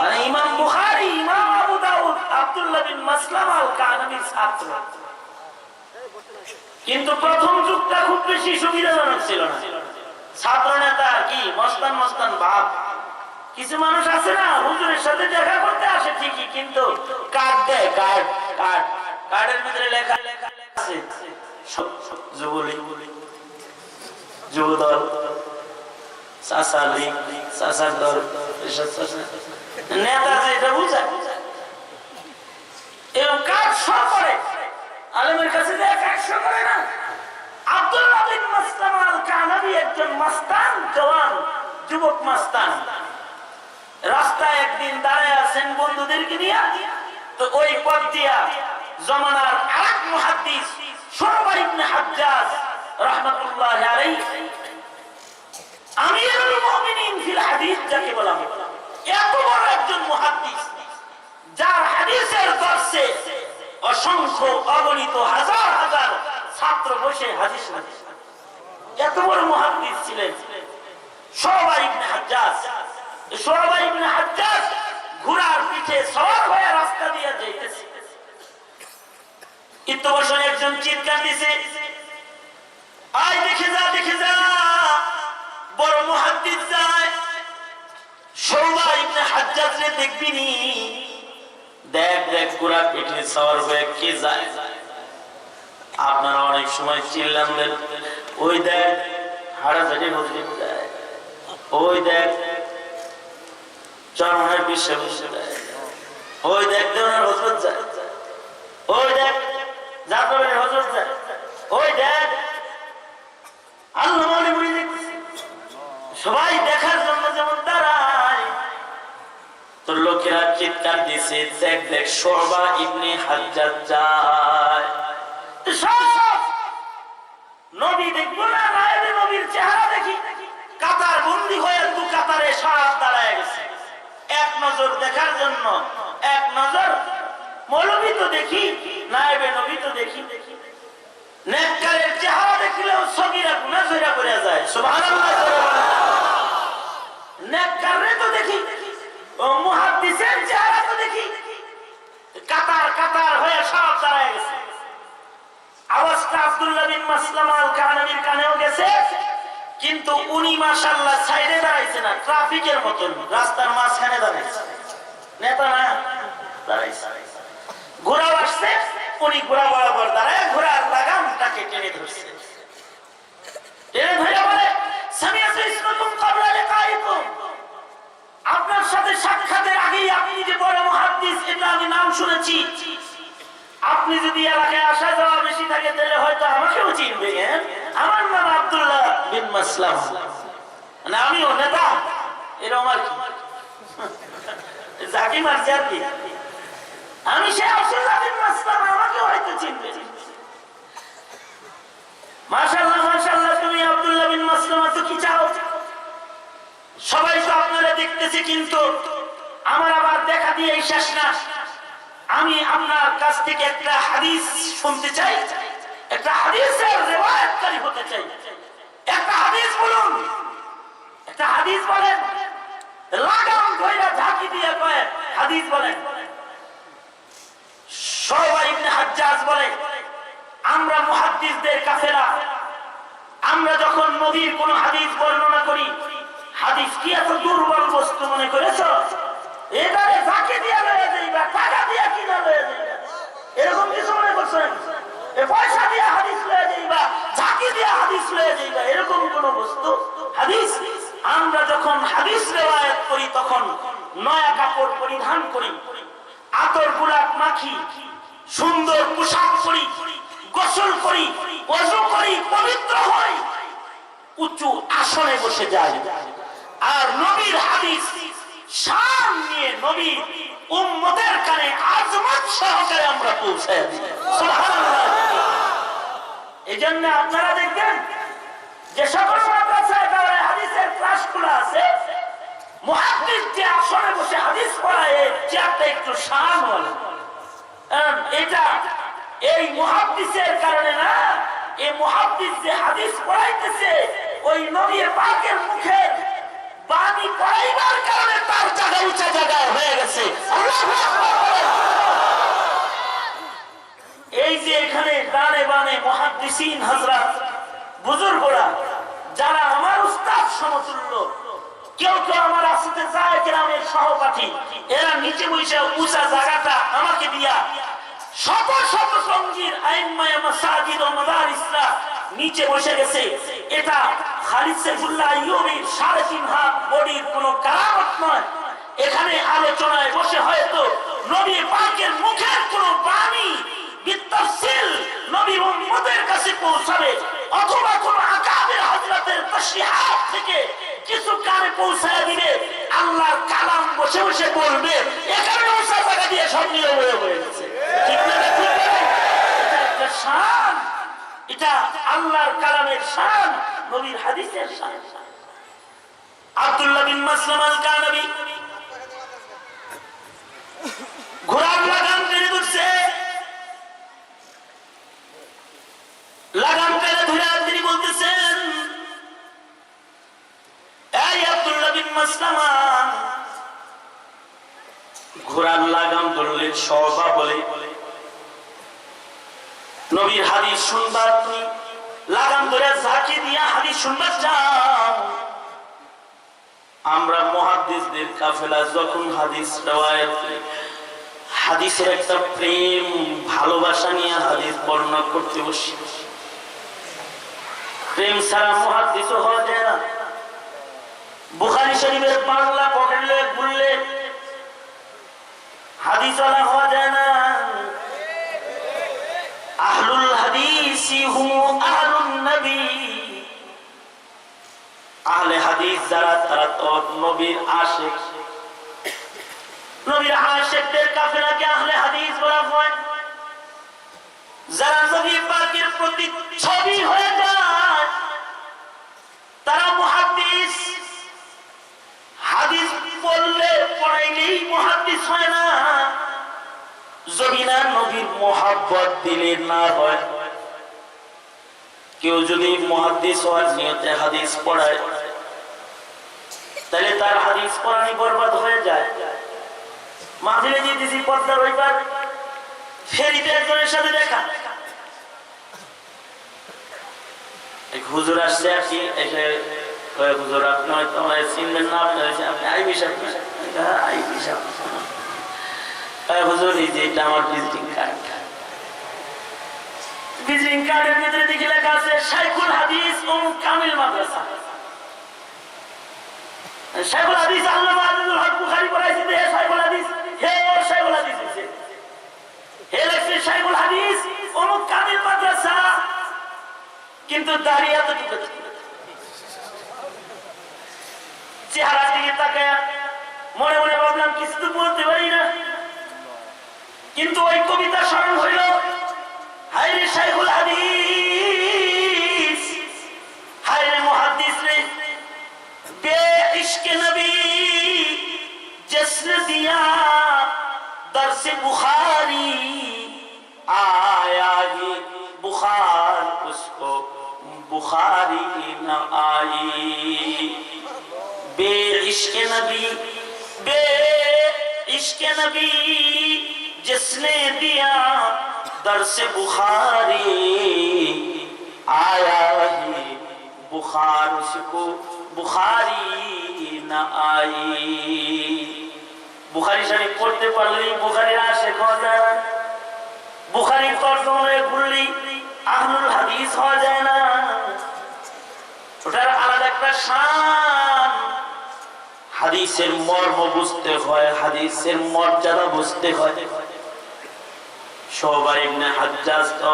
মানে ইমাম বুখারী, ইমাম আবু দাউদ আব্দুল্লাহ বিন মাসলামা আল কানাবির ছাত্র। কিন্তু প্রথম যুগটা খুব বেশি সুবিধাজনক ছিল না। ছাত্র নেতা কি মস্তান মস্তান ভাব। কিছু মানুষ আছে না হুজুরের সাথে দেখা করতে আসে ঠিকই, কিন্তু কার্ড দেয়, কার্ড কার্ড কার্ডের ভিতরে লেখা আছে যুবলীগ, যুবদল, চাষার লীগ, চাষার দল, নেতা এটা বুঝায় এবং কার্ড শো করে। আলেমের কাছে যায় কার্ড শো করে না। আব্দুল্লাহ বিন মাসলামা আল কানাবি একজন মাস্তান, জওয়ান যুবক মাস্তান। রাস্তায় একদিন দাঁড়ায় আছেন বন্ধুদেরকে নিয়ে, তো ওই পথ দিয়া জমানার আরেক মুহাদ্দিস শুআবা ইবনে হাজ্জাজ রাহমাতুল্লাহি আলাইহি, আমিরুল মুমিনিন ফিল হাদিস যাকে বলা হয়, এত বড় একজন মুহাদ্দিস যার হাদিসের দর্শে অসংখ্য অগণিত হাজার হাজার ছাত্র বসে হাদিস হাদিস, এত বড় মুহাদ্দিস ছিলেন শুআবা ইবনে হাজ্জাজ। শুআবা ইবনে হাজ্জাজ ঘোড়ার পিঠে সওয়ার হয়ে রাস্তা দিয়ে যাইতেছে। ইত্তবসন একজন চিৎকার দিছে, আয় দেখে যা, দেখে যা, বড় মুহাদ্দিস যায়। শুআবা ইবনে হাজ্জাজ রে দেখবি নি, দেখ দেখ ঘোড়ার পিঠে সওয়ার হয়ে কে যায়। আপনারা অনেক সময় চিল্লান দেন, ওই দেখ হাড়াঝাড়ি হুজুর যায়, ওই দেখ চরমনের বিশ্বে বসে যায়, ওই দেখ দেওয়ার হজরত যায়, ওই দেখ জাফরের হজরত যায়, ওই দেখ আল্লাহ মালি মুড়ি দেখছে। সবাই দেখার জন্য যেমন দাঁড়ায়, তো লোকেরা চিৎকার দিছে, দেখ দেখ শুআবা ইবনে হাজ্জাজ যায়। সব নবী দেখবো না, নায়েবে নবীর চেহারা দেখি, কাতার বন্দী হয়ে দু কাতারে সব দাঁড়ায় গেছে এক নজর দেখার জন্য। এক নজর মৌলবী তো দেখি, নায়েবে নবী তো দেখি, নেককারের চেহারা দেখলেও সগীরা গুনাহ ধরে পড়ে যায়। সুবহানাল্লাহ। নেককারে তো দেখি, ও মুহাদ্দিসের চেহারা তো দেখি, কাতার কাতার হয়ে সব দাঁড়ায় গেছে। আওয়াজটা আব্দুল্লাহ বিন মাসলামা আল কানাবির কানেও গেছে, কিন্তু উনি মাশাআল্লাহ সাইডে দাঁড়াইছে না, ট্রাফিকের মতন রাস্তার মাঝখানে দাঁড়াইছে। নেতা না দাঁড়াইছে, ঘোড়া আসছে, উনি ঘোড়া বরাবর দাঁড়ায় ঘোড়ার লাগামটাকে টেনে ধরছে। টেনে ধরে বলে, সামিআতু ইসমাকুম ক্বাবলা লিকাইকুম, আপনার সাথে সাক্ষাতের আগেই আপনি যে বড় মুহাদ্দিস এটা আমি নাম শুনেছি। আপনি যদি এলাকায় আসা যাওয়া বেশি থাকে তাহলে হয়তো আমাকেও চিনবে। আমার নাম আব্দুল্লাহ বিন মাসলাম, মানে আমিও নেতা, এরকম আর কি জাকি মারছে আর কি। আমি সে আব্দুল্লাহ বিন মাসলাম, আমাকেও হয়তো চিনবে। মাশাআল্লাহ মাশাআল্লাহ, তুমি আব্দুল্লাহ বিন মাসলাম তো কি চাও? সবাই তো আপনারা দেখতেছে, কিন্তু আমার আবার দেখা দিয়ে শেষ না। আমি আপনার কাছ থেকে একটা হাদিস শুনতে চাই, একটা হাদিসের রিওয়ায়াতকারী হতে চাই। একটা হাদিস বলুন, একটা হাদিস বলেন, লাগাম ধইরা ঝাঁকি দিয়ে কয় হাদিস বলেন। শুআবা ইবনে হাজ্জাজ বলে, আমরা মুহাদ্দিসদের কাফেলা, আমরা যখন নবীর কোন হাদিস বর্ণনা করি, হাদিস কি এত দুর্বল বস্তু মনে করেছো? এবারে ঝাঁকি দিয়ে লয়ে যাইবা, টাকা দিয়ে কিনা লয়ে যাইবা, এরকম কিছু মনে করছো নাকি? পয়সা দিয়ে হাদিস লয়ে যাইবা, ঝাঁকি দিয়ে হাদিস লয়ে যাইবা, এরকম কোন বস্তু হাদিস? আমরা যখন হাদিস রিওয়ায়াত করি তখন নয়া কাপড় পরিধান করি, আতর গোলাপ মাখি, সুন্দর পোশাক পরি, গোসল করি, ওযু করি, পবিত্র হই, উঁচু আসনে বসে যাই, আর নবীর হাদিস শান নিয়ে নবীর উম্মতের কানে আজমত সহকারে আমরা পৌঁছায় দিই। সুবহানাল্লাহ। এজন্য আপনারা দেখবেন যে সকল মাদ্রাসায় দাওরায়ে হাদিসের ক্লাসগুলো আছে, মুহাদ্দিস যে আসনে বসে হাদিস পড়ায় চেয়ারটা একটু শান বলে। এটা এই মুহাদ্দিসের কারণে না, এই মুহাদ্দিস যে হাদিস পড়াইতেছে ওই নবী পাকের মুখে বাণী পড়াইবার কারণে তার জায়গা উঁচা জায়গা হয়ে গেছে। এই যে এখানে ডানে বানে মুহাদ্দিসিন হযরত বুজুর্গরা, যারা আমার উস্তাদ সমতুল্য, কেউ কেউ আমার আসতে যায় গ্রামের সহপাঠী, এরা নিচে বসে উঁচা জায়গাটা আমাকে দিয়া শত শত সঙ্গীর আইম্মায়ে মাসাজিদ ও মাদারিসরা নিচে বসে গেছে। এটা খালিদ সাইফুল্লাহ আইয়ুবীর 3.5 হাত বডির কোনো কারামত নয়। এখানে আলোচনায় বসে হয়তো নবী পাকের মুখের কোনো বাণী বিতাফসিল নবী উম্মতের কাছে পৌঁছাবে, অথবা কোন আকাবের হযরতের তাশরিহাত থেকে কিছু কানে পৌঁছায় দিবে। আল্লাহর কালাম বসে বসে বলবে, এখানে উঁচা জায়গা দিয়ে সব নীরব হয়ে গেছে। ঠিক না? এটা একটা শান, এটা আল্লাহর কালামের শান, নবীর হাদিসের শান। আব্দুল্লাহ বিন মাসলাম আল-কানাবী ঘোড়ার লাগাম টেনে ধরছে, লাগাম টেনে ধরে তিনি বলতেছেন, এই আব্দুল্লাহ বিন মাসলাম, ঘোড়ার লাগাম ধরলেন। শুআবা বলে, নবীর হাদিস শুনবার তুমি লাগাম ধরে ঝাঁকি দিয়া হাদিস শুনবার চাও? আমরা মুহাদ্দিসদের কাফেলা যখন হাদিস রিওয়ায়াত করি, হাদিসের একটা প্রেম ভালোবাসা নিয়ে হাদিস বর্ণনা করতে বসি। প্রেম ছাড়া মুহাদ্দিসও হওয়া যায় না। বুখারী শরীফের বাংলা পকেটে ঘুরলে হাদিসওয়ালা হওয়া যায় না। আহলুল হাদিসি হুম আহলুন নবী, আহলে হাদিস যারা তারা তো নবীর আশিক। নবীর আশিকদের কাফেলাকে আহলে হাদিস বলা হয়। যারা নবী পাকের প্রতি ছবি হয়ে যায় তারা মুহাদ্দিস। হাদিস পড়লে পড়াইলেই মুহাদ্দিস হয় না, যদি না নবীর মোহাব্বত দিলে না হয়। কেউ যদি মুহাদ্দিস হওয়ার নিয়তে হাদিস পড়ায় তাহলে তার হাদিস পড়ানি বরবাদ হয়ে যায়। মাহফিলে যেতেছি পর্দার ওইবার ফেরিতে একজনের সাথে দেখা, এক হুজুর আসছে আর কি, এসে হুজুর আপনি হয়তো আমার চিনবেন না, আপনি আইবি সাহেব? আইবি সাহেব হুজুর এই যে এটা আমার ভিজিটিং কার্ড। ভিজিটিং কার্ডের ভিতরে দেখে লেখা আছে শাইখুল হাদিস অমুক কামিল মাদ্রাসা। শাইখুল হাদিস আল্লামা আজিজুল হক বুখারী পড়াইছে, হে শাইখুল হাদিস, হে শাইখুল হাদিস হইছে, হে লেখছে শাইখুল হাদিস অমুক কামিল মাদ্রাসা, কিন্তু দাঁড়িয়ে এতটুকু চেহারার দিকে তাকায় মনে মনে ভাবলাম কিছু তো বলতে পারি না, কিন্তু ওই কবিতা স্মরণ হইল, হায়রে শাইখুল হাদিস, হায়রে মুহাদ্দিস রে, বে ইশকে নবী जिसने दिया दर्स बुखारी, आया ही बुखार उसको बुखारी न आई। बे इश्क नबी, बे इश्क नबी जिसने दिया दर्स बुखारी, आया ही बुखार उसको बुखारी न आई। বুখারী শরীফ পড়তে পারলেই বুখারীর আশিক হওয়া যায় না, বুখারীর তরজমায় ঘুরলেই আহলুল হাদিস হওয়া যায় না। ওটার আলাদা একটা শান। হাদিসের মর্ম বুঝতে হয়, হাদিসের মর্যাদা বুঝতে হয়। শুআবা ইবনে হাজ্জাজ তো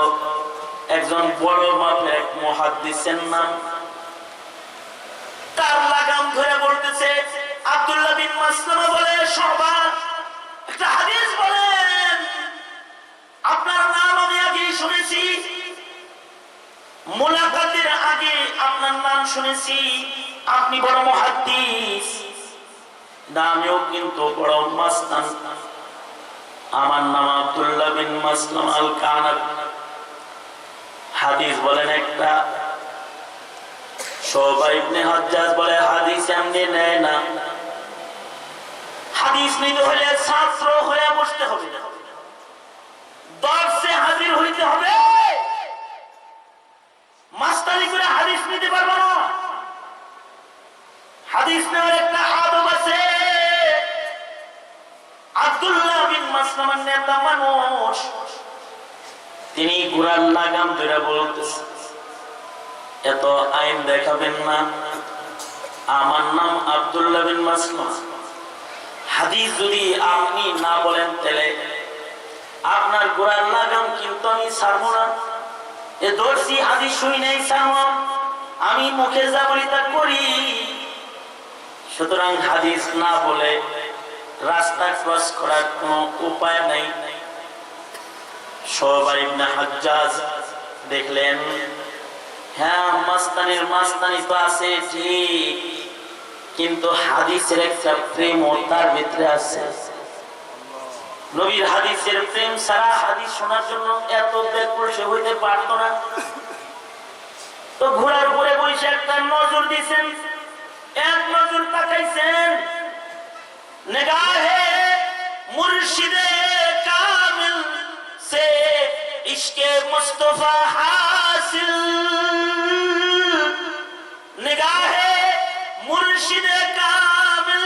একজন বড় মাপের এক মুহাদ্দিসের নাম। তার লাগাম ধরে বলতেছে, আব্দুল্লাহ বিন মাসলামা বলে, শুআবা একটা হাদিস বলেন, আপনার নাম আমি আগে শুনেছি, মুলাকাতের আগে আপনার নাম শুনেছি, আপনি বড় মুহাদ্দিস, নামেও কিন্তু বড় মাস্তান। আমার নাম আব্দুল্লাহ বিন মাসলাম আল কানাবী। হাদিস বলেন একটা। শুআবা ইবনে হাজ্জাজ বলে, হাদিস এমনি নেয় না, হাদিস নিতে হলে ছাত্র হয়ে বসতে হবে, দর্শে হাজির হইতে হবে, মাস্টারি করে হাদিস নিতে পারবো না। হাদিস নেওয়ার একটা আদব আছে। আব্দুল্লাহ বিন মাসলামার নেতা মানুষ, তিনি কুরআন লাগাম ধরে বলতেছে, এত আইন দেখাবেন না, আমার নাম আব্দুল্লাহ বিন মাসলামা, হাদিস যদি আপনি না বলেন তাহলে আপনার কুরআন লাগাম কিন্তু আমি ছাড়বো না। এ দর্শি হাদিস শুই নাই ছাড়বো, আমি মুখে যা বলি তা করি। সুতরাং হাদিস না বলে রাস্তা ক্রস করার কোনো উপায় নাই। শুআবা ইবনে হাজ্জাজ দেখলেন, হ্যাঁ মাস্তানির মাস্তানি তো আছে ঠিক, কিন্তু হাদিসের একটা প্রেম তার ভিতরে আছে। নবীর হাদিসের প্রেম সারা হাদিস শোনার জন্য এত ব্যাকুল সে হইতে পারতো না। তো ঘোড়ার উপরে বসে একটা নজর দিয়েছেন, এক নজর তাকাইছেন, निगाहे मुर्शिदे कामिल से इश्के मुस्तफा हासिल, निगाहे मुर्शिदे कामिल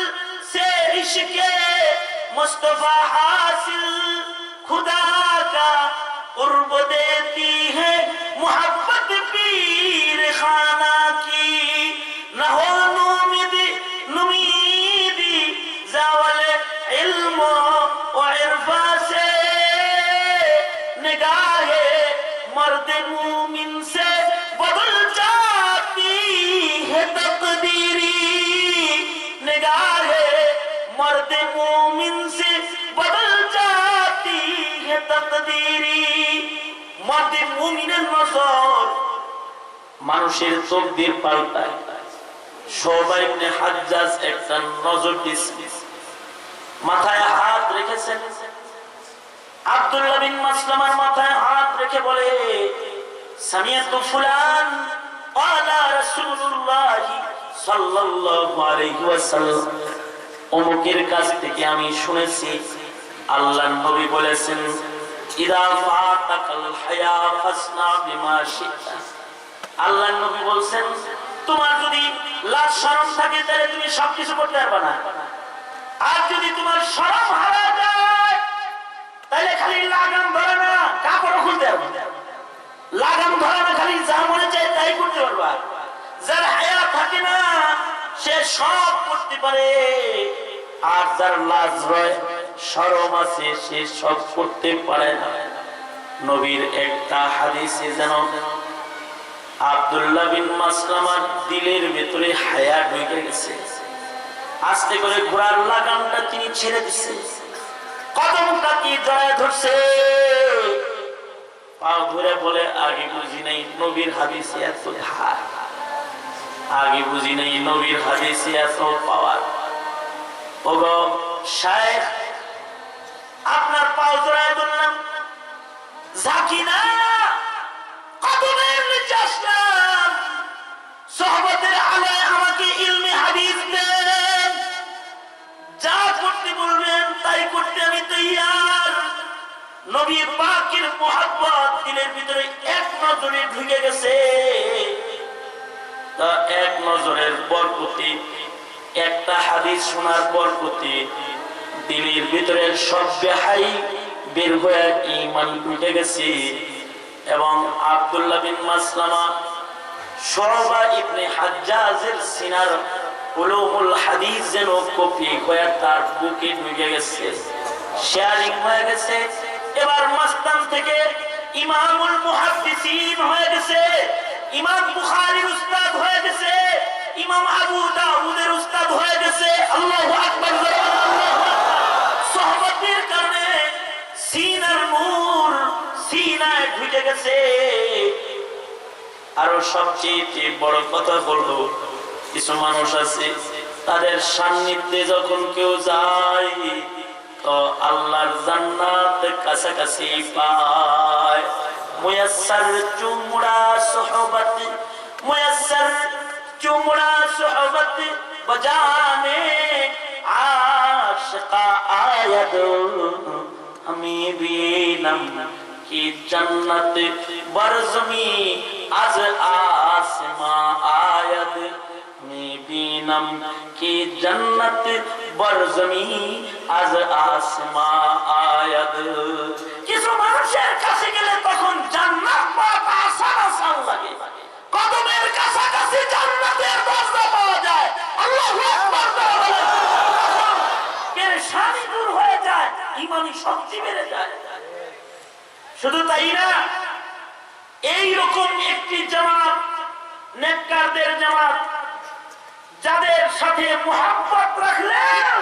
से इश्के मुस्तफा हासिल, खुदा का कुर्ब देती है मोहब्बत पीर खाना की, न हो नुमीदी नुमीदी जावले इल्म व इरफा से, निगाहे मर्द मूमिन से बदल जाती है तकदीरी, निगाहे मर्द मूमिन से बदल जाती है तकदीरी। मर्द मूमिনের নজর মানুষের তকদির পাল্টায়। শুআবা ইবনে হাজ্জাজ একটা নজর দিয়েছেন, মাথায় হাত রেখেছেন। আব্দুল্লাহ বিন মাসলামার মাথায় হাত রেখে বলে, সামিয়াতু ফুলান ক্বালা রাসূলুল্লাহ সাল্লাল্লাহু আলাইহি ওয়াসাল্লাম, অমুকের কাছ থেকে আমি শুনেছি আল্লাহর নবী বলেছেন, ইদা ফাতাকাল হায়া ফাসনা বিমা শিতা, আল্লাহর নবী বলছেন তোমার যদি লাজ শরম থাকে তাহলে তুমি সবকিছু করতে পারবে না, আর যদি তোমার শরম হারা যায় তাহলে খালি লাগাম ধরে না কাপড় খুলতে পারবে, লাগাম ধরে না খালি যা মনে চায় তাই করতে পারবা। যার হায়া থাকে না সে সব করতে পারে, আর যার লাজ রয় শরম আছে সে সব করতে পারে না। নবীর একটা হাদিসে যেন আব্দুল্লাহ বিন মাসলামার দিলের ভেতরে হায়া ঢুকে গেছে, আস্তে করে ঘোড়ার লাগামটা তিনি ছেড়ে দিচ্ছে, কদমটা কি জড়ায় ধরছে, পা ধরে বলে আগে বুঝি নাই নবীর হাদিসে এত ধার, আগে বুঝি নাই নবীর হাদিসে এত পাওয়ার। ওগো শায়েখ আপনার পাও জড়ায় ধরলাম, ঝাঁকি না কদমের নিচে আসলাম, সোহবতের আলোয় আমাকে ইলমে হাদিস দেন, যা করতে বলবেন তাই করতে আমি তৈয়ার। নবী পাকের মুহাব্বত দিলের ভিতরে এক নজরে ঢুকে গেছে, তা এক নজরের বরকতে, একটা হাদিস শোনার বরকতে দিলের ভিতরে সব বেহাই বের হয়ে ঈমান ঢুকে গেছে। এবং আব্দুল্লাহ বিন মাসলামা শুআবা ইবনে হাজ্জাজের সিনার উলুমুল হাদিস যেন কপি হয়ে তার বুকে ঢুকে গেছে, শেয়ারিং হয়ে গেছে। এবার মাস্তান থেকে ইমামুল মুহাদ্দিসিন হয়ে গেছে, ইমাম বুখারীর উস্তাদ হয়ে গেছে, ইমাম আবু দাউদের উস্তাদ হয়ে গেছে। আল্লাহু আকবার। সোহবতের কারণে সিনার নূর সিনায় ঢুকে গেছে। আরো সবচেয়ে বড় কথা হলো কিছু মানুষ আছে তাদের সান্নিধ্যে যখন কেউ যায় তো আল্লাহর জান্নাত কাছাকাছি পায়। মুয়াসসার চুমড়া সোহবত, মুয়াসসার চুমড়া সোহবত বজানে আশিকা আয়াদ, আমি বিনাম কি জন্নত বরজমি আজ आसमा आयद, मैं बीनम की जन्नत बरजमी आज आसमा आयद। কিছু মানুষের কাছে গেলে তখন জান্নাত পাওয়া আসান আসান লাগে, কদমের কাছাকাছি জান্নাতের দরজা পাওয়া যায়। আল্লাহু আকবার। পেরেশানি দূর হয়ে যায়, ঈমানি শক্তি বেড়ে যায়। শুধু তাই না, এইরকম একটি জামাত, নেককারদের জামাত, যাদের সাথে মুহাব্বত রাখলেন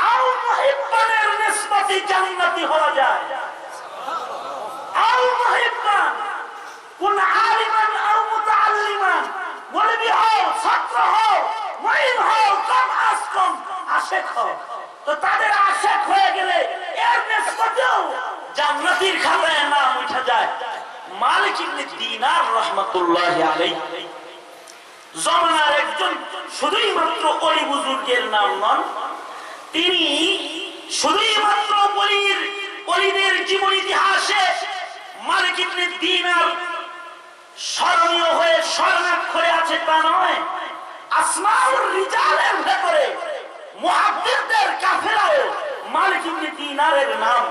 আও মুহিব্বানের নিসবতে জান্নাতি হওয়া যায়। আও মুহিব্বান, কোন আলিমান আও মুতাআল্লিমান, মুলবি হও, ছাত্র হও, মুইন হও, কম আজ কম আশিক হও, তো তাদের আশিক হয়ে গেলে এর নিসবতেও জান্নাতীর খাতায় নাম উঠে যায়। মালিক ইবনে দিনার রাহমাতুল্লাহি আলাইহি জামানার একজন শুধুই মাত্র ওলি বুজুর্গের নাম নন, তিনি শুধুই মাত্র ওলিদের জীবন ইতিহাসে মালিক ইবনে দিনার স্মরণীয় হয়ে স্বর্ণাক্ষরে আছে তা নয়, আসমাউর রিজালের ভেতরে মুহাদ্দিসদের কাফেলায় মালিক ইবনে দিনারের নাম,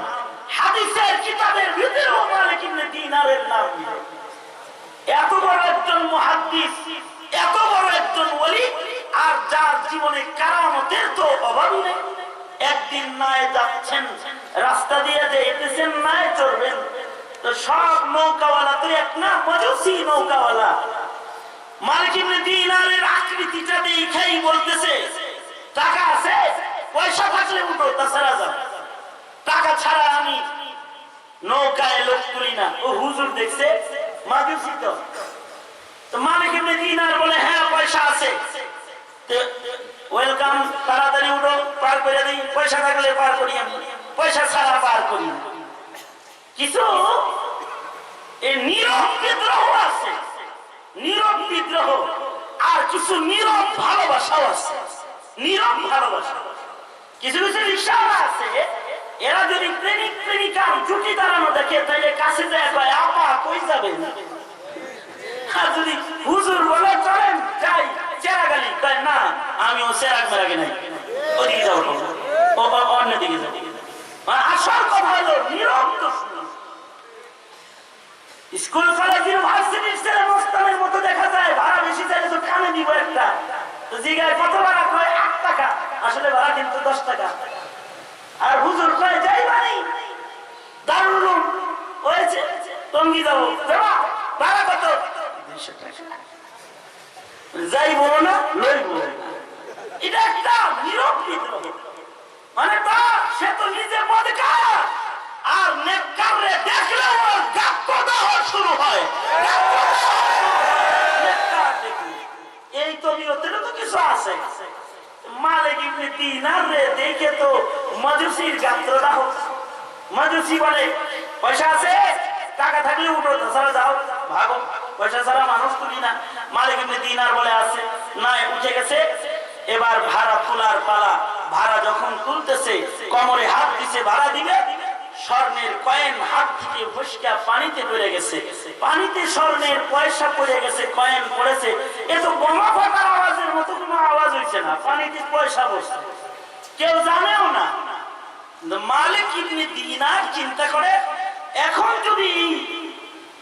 হাদিসের কিতাবের ভিতরেও মালিক ইবনে দিনারের নাম। এত বড় একজন মুহাদ্দিস, এত বড় একজন ওলি, আর যার জীবনে কারামতের তো অভাবই নেই। একদিন নায়ে যাচ্ছেন, রাস্তা দিয়ে যেতেছেন, নায়ে চড়বেন, তো সব নৌকাওয়ালা তো এক না, মজুসি নৌকাওয়ালা। মালিক ইবনে দিনারের আকৃতিটা দেখেই বলতেছে টাকা আছে, পয়সা থাকলে উঠো, তাছাড়া যাও, টাকা ছাড়া আমি নৌকায় লোক তুলি না। ও হুজুর দেখছে মাজুসি তো। মালিক ইবনে দিনার বলে হ্যাঁ পয়সা আছে, ওয়েলকাম, তাড়াতাড়ি উঠো, পার করে দিই, পয়সা থাকলে পার করি, আমি পয়সা ছাড়া পার করি না। কিছু নীরব বিদ্রোহ আছে, নীরব বিদ্রোহ, আর কিছু নীরব ভালোবাসাও আছে। নীরব ভালোবাসা কিছু কিছু রিকশাওয়ালা আছে, এরা যদি প্রেমিক প্রেমিকার জুটি দাঁড়ানো দেখে তাহলে কাছে যায় কয় আপা কই যাবেন, আর যদি হুজুর বলে চলেন যাই চেরাগালি, না আমিও চেরাগ মেরাগে নাই, ওদিকে যাবো, অন্য দিকে যাবো। আসল কথা হলো নিরন্ত স্কুল কলেজ ইউনিভার্সিটির ছেলে মোস্তানের মতো দেখা যায়, ভাড়া বেশি চাইলে তো কানে দিব একটা, তো জিগায় কত ভাড়া, কয় 8 টাকা, আসলে ভাড়া কিন্তু 10 টাকা। আর হুজুর কয় যাই বানি দারুল উলুম হয়েছে টঙ্গি যাবো, ভাড়া কত? 200 টাকা। যাই বলো না লইব, এটা একটা নীরব বিদ্রোহ। মানে তা সে তো নিজে বদকার, আর নেককারে দেখলে ওর গাপ্পদাহ শুরু হয়। এই তবিয়তেরও তো কিছু আছে। মালিক ইবনে দিনার রে দেখে তো মাজুসির গাত্রটা হচ্ছে। মাজুসি বলে পয়সা আছে, টাকা থাকলে উঠো, তাছাড়া যাও ভাগো, পয়সা ছাড়া মানুষ তুলি না। মালিক ইবনে দিনার বলে আছে, না উঠে গেছে, এবার ভাড়া তোলার পালা। ভাড়া যখন তুলতেছে কোমরে হাত দিছে ভাড়া দিবে, স্বর্ণের কয়েন হাত থেকে ফসকা পানিতে পড়ে গেছে, পানিতে স্বর্ণের পয়সা পড়ে গেছে, কয়েন পড়েছে। এ তো বোমা ফাটার আওয়াজের মতো কোনো আওয়াজ হইছে না, পানিতে পয়সা বসছে, কেউ জানেও না। মালিক ইবনে দিনার চিন্তা করে, এখন যদি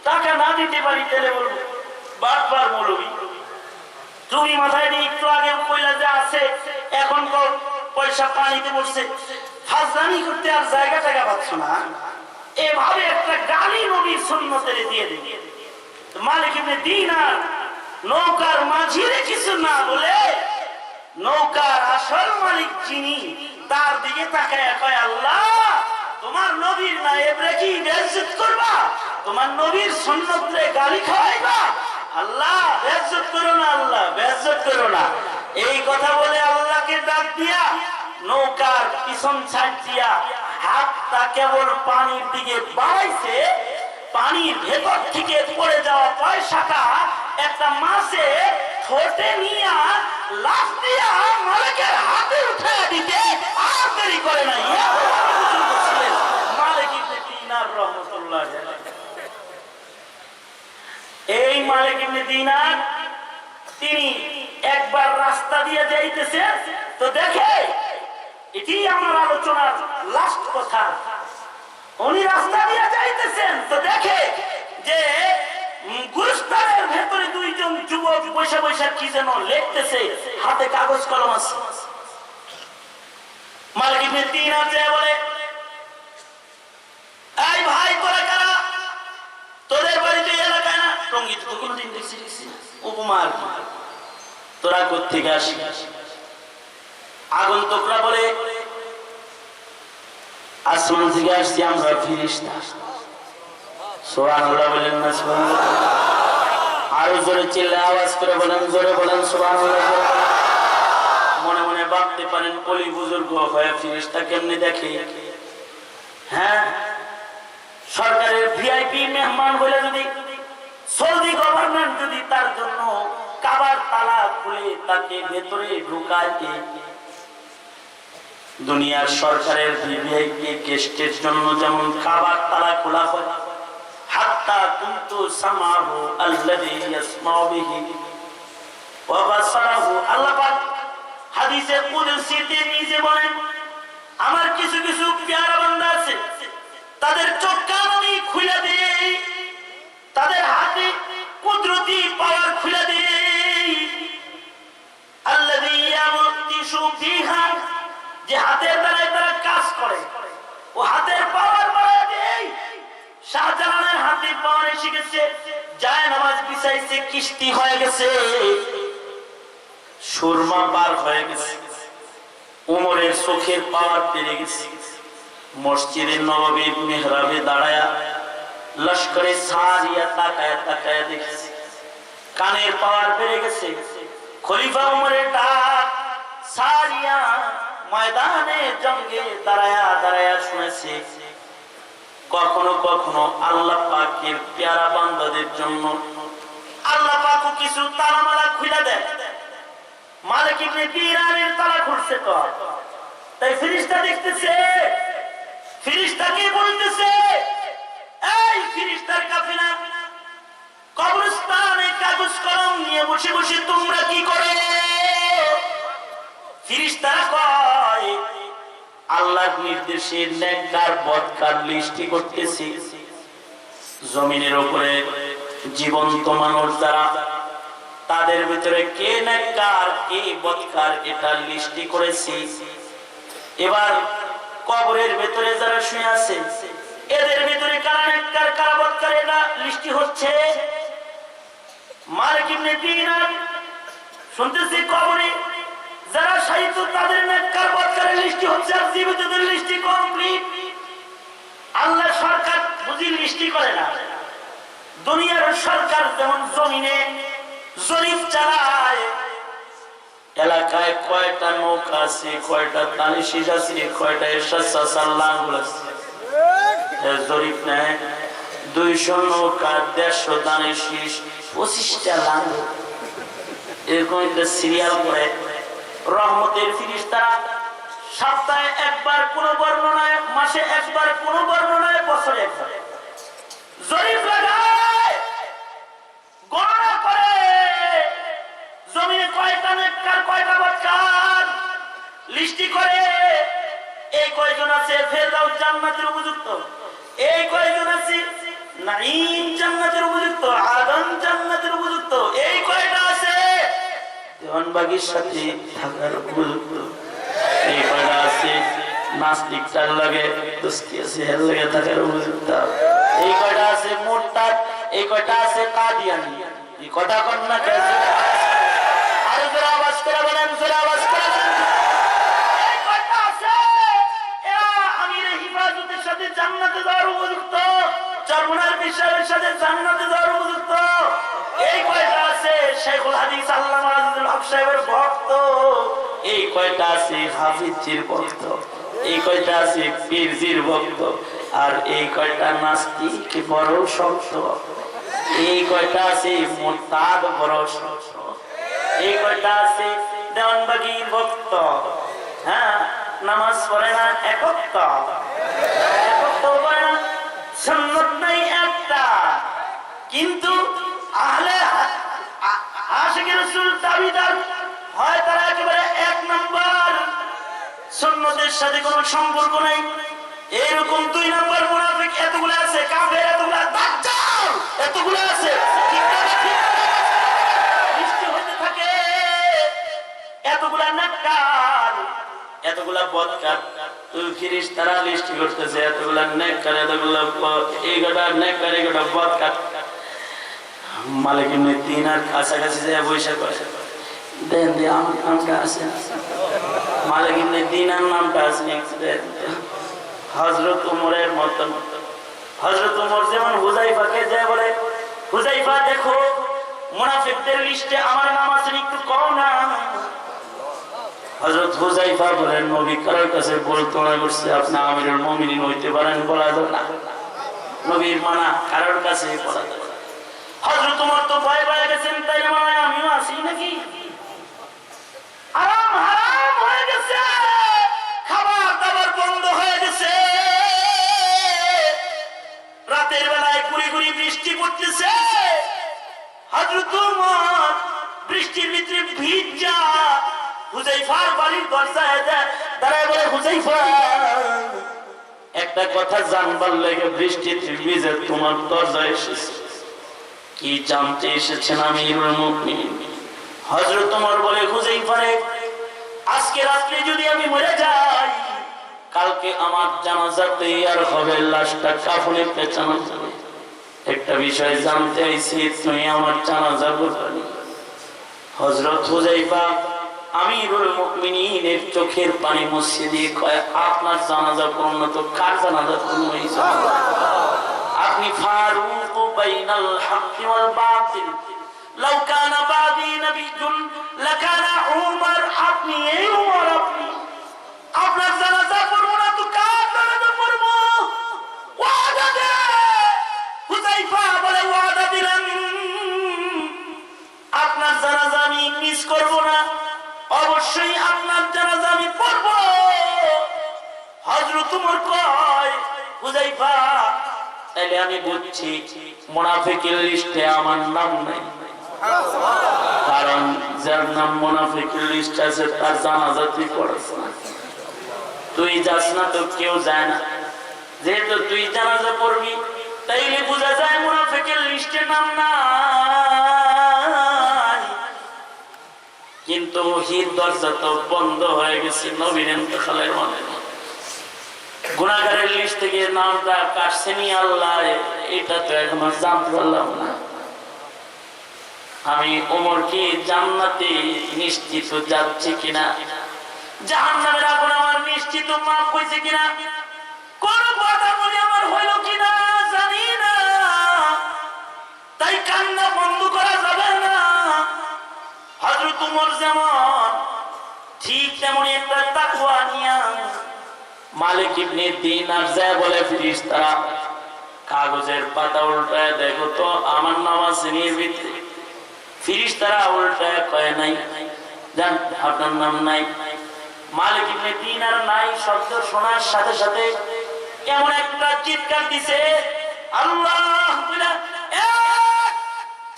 টাকা না দিতে পারি তাহলে বলবো বারবার মৌলবি, তুমি মাথায় নিয়ে একটু আগে কইলা যে আছে, এখন তো পয়সা পানিতে পড়ছে, ফাজলামি করতে আর জায়গা টাকা পাচ্ছ না, এভাবে একটা গালি নবীর সুন্নতের দিয়ে দিবে। মালিক ইবনে দিনার নৌকার মাঝিরে কিছু না বলে, নৌকার আসল মালিক যিনি তার দিকে তাকায় কয়, আল্লাহ তোমার নবীর নায়েবরে কি বেইজ্জত করবা, তোমার নবীর সুন্নতরে গালি খাওয়াইবা, আল্লাহ বেইজ্জত করো না, আল্লাহ বেইজ্জত করো না। এই কথা বলে আল্লাহকে ডাক দিয়া নৌকার পিছন ছাড় দিয়া হাতটা কেবল পানির দিকে বাড়াইছে, পানির ভেতর থেকে পড়ে যাওয়া পয়সাটা একটা মাছে ঠোঁটে নিয়া লাফ দিয়া মালিকের হাতে উঠে দিতে আর দেরি করে নাই। মালিক ইবনে দিনার রাহমাতুল্লাহ আলাইহি, এই মালিক ইবনে দিনার তিনি একবার রাস্তা দিয়ে যাইতেছে, তো দেখে, এটি আমার আলোচনার লাস্ট কথা, উনি রাস্তা দিয়ে যাইতেছেন, তো দেখে যে গুরুস্থানের ভেতরে দুইজন যুবক বসে বসে কি যেন লিখতেছে, হাতে কাগজ কলম আছে। মালিক ইবনে দিনার যে বলে, এই ভাই তোরা কারা, তোদের বাড়িতে এলাকায় না টঙ্গিতে তো কোনোদিন দেখছি উপমার, তোরা কোত্থেকে আসি? আগন্তুকরা বলে, আসমান থেকে আসছি আমরা ফেরেশতা। সুবহানাল্লাহ বলেন না সুবহানাল্লাহ? আরো জোরে চিল্লায় আওয়াজ করে বলেন, জোরে বলেন সুবহানাল্লাহ। মনে মনে ভাবতে পারেন ওলি বুজুর্গ হয়ে ফেরেশতা কেমনে দেখে? হ্যাঁ, সরকারের ভিআইপি মেহমান বলে যদি সৌদি গভর্নমেন্ট যদি তার জন্য কাবার তালা খুলে তাকে ভেতরে ঢুকায়, দুনিয়ার সরকারের ভিভিআইপি গেস্টের জন্য যেমন কাবার তালা খোলা হয়, হাত্তা কুনতু সামাহু আল্লাযী ইয়াসমাউ বিহি ওয়া বাসারাহু, আল্লাহ পাক হাদিসে কুদসিতে নিজে বলেন, আমার কিছু কিছু প্যারা বান্দা আছে, তাদের চোখ কান আমি খুলে দেই, তাদের হাতে কুদরতি পাওয়ার খুলে দেই, আল্লাযী ইয়ামতিশু বিহা, যে হাতের দ্বারা তারা কাজ করে, ও হাতের পাওয়ার বাড়ায় দেই। শাহজালালের হাতে পাওয়ার এসে গেছে, যায় নামাজ বিছাইছে, কিস্তি হয়ে গেছে, সুরমা বার হয়ে গেছে, উমরের চোখের পাওয়ার পেরে গেছে, মসজিদে নববীর মেহরাবে দাঁড়ায়া লস্করে সারিয়া তাকায় তাকায় দেখেছে, কানের পাওয়ার বেড়ে গেছে, খলিফা উমরের ডাক সারিয়া ময়দানে জঙ্গে দাঁড়ায়া দাঁড়ায়া শুনেছে। কখনো কখনো আল্লাহ পাকের প্যারা বান্দাদের জন্য আল্লাহ পাকও কিছু তালামালা খুলে দেয়। মালিক ইবনে দিনারের তালা খুলছে, তো তাই ফেরেশতা দেখতেছে, ফেরেশতাকে বলতেছে, এই ফেরেশতার কাফেলা কবরস্থানে কাগজ কলম নিয়ে বসে বসে তোমরা কি করে? ফেরেশতারা কয় আল্লাহর নির্দেশে নেককার বদকার লিস্টি করতেছি। জমিনের উপরে জীবন্ত মানুষ যারা, তাদের ভিতরে কে নেককার কে বদকার এটা লিস্টি করেছি। এবার কবরের ভিতরে যারা শুয়ে আছে এদের ভিতরে কারা নেককার কারা বদকার এটা লিস্টি হচ্ছে। মালিক ইবনে দিনার শুনতেছি কবরে যারা শায়িত তাদের নেককার বদকারের লিস্টি হচ্ছে, আর জীবিতদের লিস্টি কমপ্লিট। আল্লাহ সরকার বুঝি লিস্টি করে না। দুনিয়ার সরকার যেমন জমিনে জরিপ চালায়, এলাকায় কয়টা নৌকা আছে, কয়টা পানি শীষ আছে, কয়টা এরশাদ লাঙ্গল আছে, জরিপ নেয়। 200 নৌকা, 150 দানের শীষ, 25টা লাঙ্গল, এরকম একটা সিরিয়াল করে। রহমতের ফেরেশতারা সপ্তাহে একবার, কোন বর্ণনায় মাসে একবার, কোন বর্ণনায় বছরে একবার জরিপ লাগায়, গণনা করে জমিনে কয়টা নেককার কয়টা বদকার লিস্টি করে। এই কয়জন আছে ফেরদাউস জান্নাতের উপযুক্ত, এই কয়জন আছে নাঈম জান্নাতের উপযুক্ত, আদম জান্নাতের উপযুক্ত, এই কয়টা আছে দেওয়ানবাগীর সাথে থাকার উপযুক্ত, এই কয়টা আছে নাস্তিকটার লাগে দোস্তি আছে এর লাগে থাকার উপযুক্ত, এই কয়টা আছে মুরতাদ, এই কয়টা আছে কাদিয়ানী। এই কথা কোন না কে? আর জোরে আওয়াজ করে বলেন, জোরে আওয়াজ করে। এই কয়টা আছে এরা আমিরে হিফাজতের সাথে জান্নাতে যাওয়ার উপযুক্ত, চরমনার বিশ্বাসের সাথে জান্নাতে যাওয়ার উপযুক্ত। এই কয়টা আছে শাইখুল হাদিস আল্লামা আজিজুল হক সাহেবের ভক্ত, এই কয়টা আছে হাফিজজির ভক্ত, এই কয়টা আছে পীরজির ভক্ত, আর এই কয়টা নাস্তিক বড় শক্ত, এই কয়টা আছে মুরতাদ বড় শক্ত, এই কয়টা আছে দেওয়ানবাগীর ভক্ত। হ্যাঁ, নামাজ পড়ে না একত্ব, একত্ব পড়ে না, সুন্নাত নাই একটা, কিন্তু আহলে আশিকের রাসূল দাবিদার হয় তারা একেবারে 1 নাম্বার, সুন্নতের সাথে কোনো সম্পর্ক নাই। এরকম 2 নাম্বার মুনাফিক এতগুলো আছে, কাফের এতগুলো, দাজ্জাল এতগুলো আছে, সৃষ্টি হতে থাকে এতগুলা নেককার এতগুলা বদকার। তুই ফেরেশতারা লিস্ট করতেছে এতগুলা নেককার এতগুলা এই গোটা নেককার এই গোটা বদকার। মালিক ইবনে দিনার কাছাকাছি যায় বৈশা করে দেন দে আমার নামটা আছে, মালিক ইবনে দিনার নামটা আছে। হযরত ওমরের মতন, হযরত ওমর যেমন হুযায়ফাকে যায় বলে, হুযায়ফা দেখো মুনাফিকদের লিস্টে আমার নাম আছে, একটু কও না। হযরত হুযায়ফা বলেন নবী কারোর কাছে বলতো না করছে আপনি আমিরুল মুমিনিন হইতে পারেন, বলা যাবে না, নবীর মানা কারোর কাছে বলা যাবে না। হযরত ওমর তো ভয় পেয়ে গেছেন, তাই না মানে আমিও আছি নাকি, আরাম হারাম হয়ে গেছে, খাবার দাবার বন্ধ হয়ে গেছে, রাতের বেলায় গুড়ি গুড়ি বৃষ্টি পড়তেছে। হযরত ওমর বৃষ্টির ভিতরে ভিজা হুযায়ফার বাড়ির দরজায় দাঁড়ায় বলে, হুযায়ফা একটা কথা জানবার লাগে বৃষ্টিতে ভিজে তোমার দরজায় এসেছে, কি জানতে এসেছেন আমিরুল মুমিনিন? হযরত ওমর বলে, হুযায়ফা রে আজকে রাত্রে যদি আমি মরে যাই, কালকে আমার জানাজা তৈয়ার হবে, লাশটা কাফনে পেঁচানো যাবে। একটা বিষয় জানতে আইছি, তুমি আমার জানাজা পড়বে। হযরত হুযায়ফা আমিরুল মুমিনিনের চোখের পানি মুছে দিয়ে কয়, আপনার জানাজা পড়ব তো কার জানাজা পড়ব? আপনি ফারুক বাইনাল হক ওয়াল বাতিল, লাউ কানা বাদি নবিয়্যুন লাকানা উমর। আপনি এই উমর, আপনি আপনার জানাজা পড়ব না তো কার জানাজা পড়ব? ওয়াদা দে। হুযায়ফা বলে, ওয়াদা দিলাম আপনার জানাজা আমি মিস করব না, অবশ্যই আপনার জানাজা আমি পড়ব। হযরত ওমর কয়, হুযায়ফা তাইলে আমি বুঝছি মুনাফিকের লিস্টে আমার নাম নাই। কারণ যার নাম মুনাফিকের লিস্ট আছে তার জানাজা তুই পড়াস না, তুই যাস না তো কেউ যায় না। যেহেতু তুই জানাজা পড়বি তাইলে বোঝা যায় মুনাফিকের লিস্টে নাম নাই। কিন্তু ওহির দরজা তো বন্ধ হয়ে গেছে নবীর ইন্তেকালের মধ্যে। গুনাহগারের লিস্ট থেকে নামটা কাটছেনি আল্লাহ, এটা তো এখনো জানতে পারলাম না। আমি ওমর কি জান্নাতে নিশ্চিত যাচ্ছে কিনা, জাহান্নামের আগুন আমার নিশ্চিত মাফ হয়েছে কিনা, কোন কথা বলে আমার হইল কিনা জানি না। তাই কান্না বন্ধ করা যাবে না। হযরত ওমর যেমন ঠিক তেমনি একটা তাকওয়া নিয়া মালিক ইবনে দিনার যায় বলে ফেরেশতারা কাগজের পাতা উল্টায় দেখো তো আমার নাম আছে এর ভিতরে। ফেরেশতারা উল্টায় কয় নাই, জান আপনার নাম নাই। মালিক ইবনে দিনার নাই শব্দ শোনার সাথে সাথে এমন একটা চিৎকার দিছে, আল্লাহ বলে এক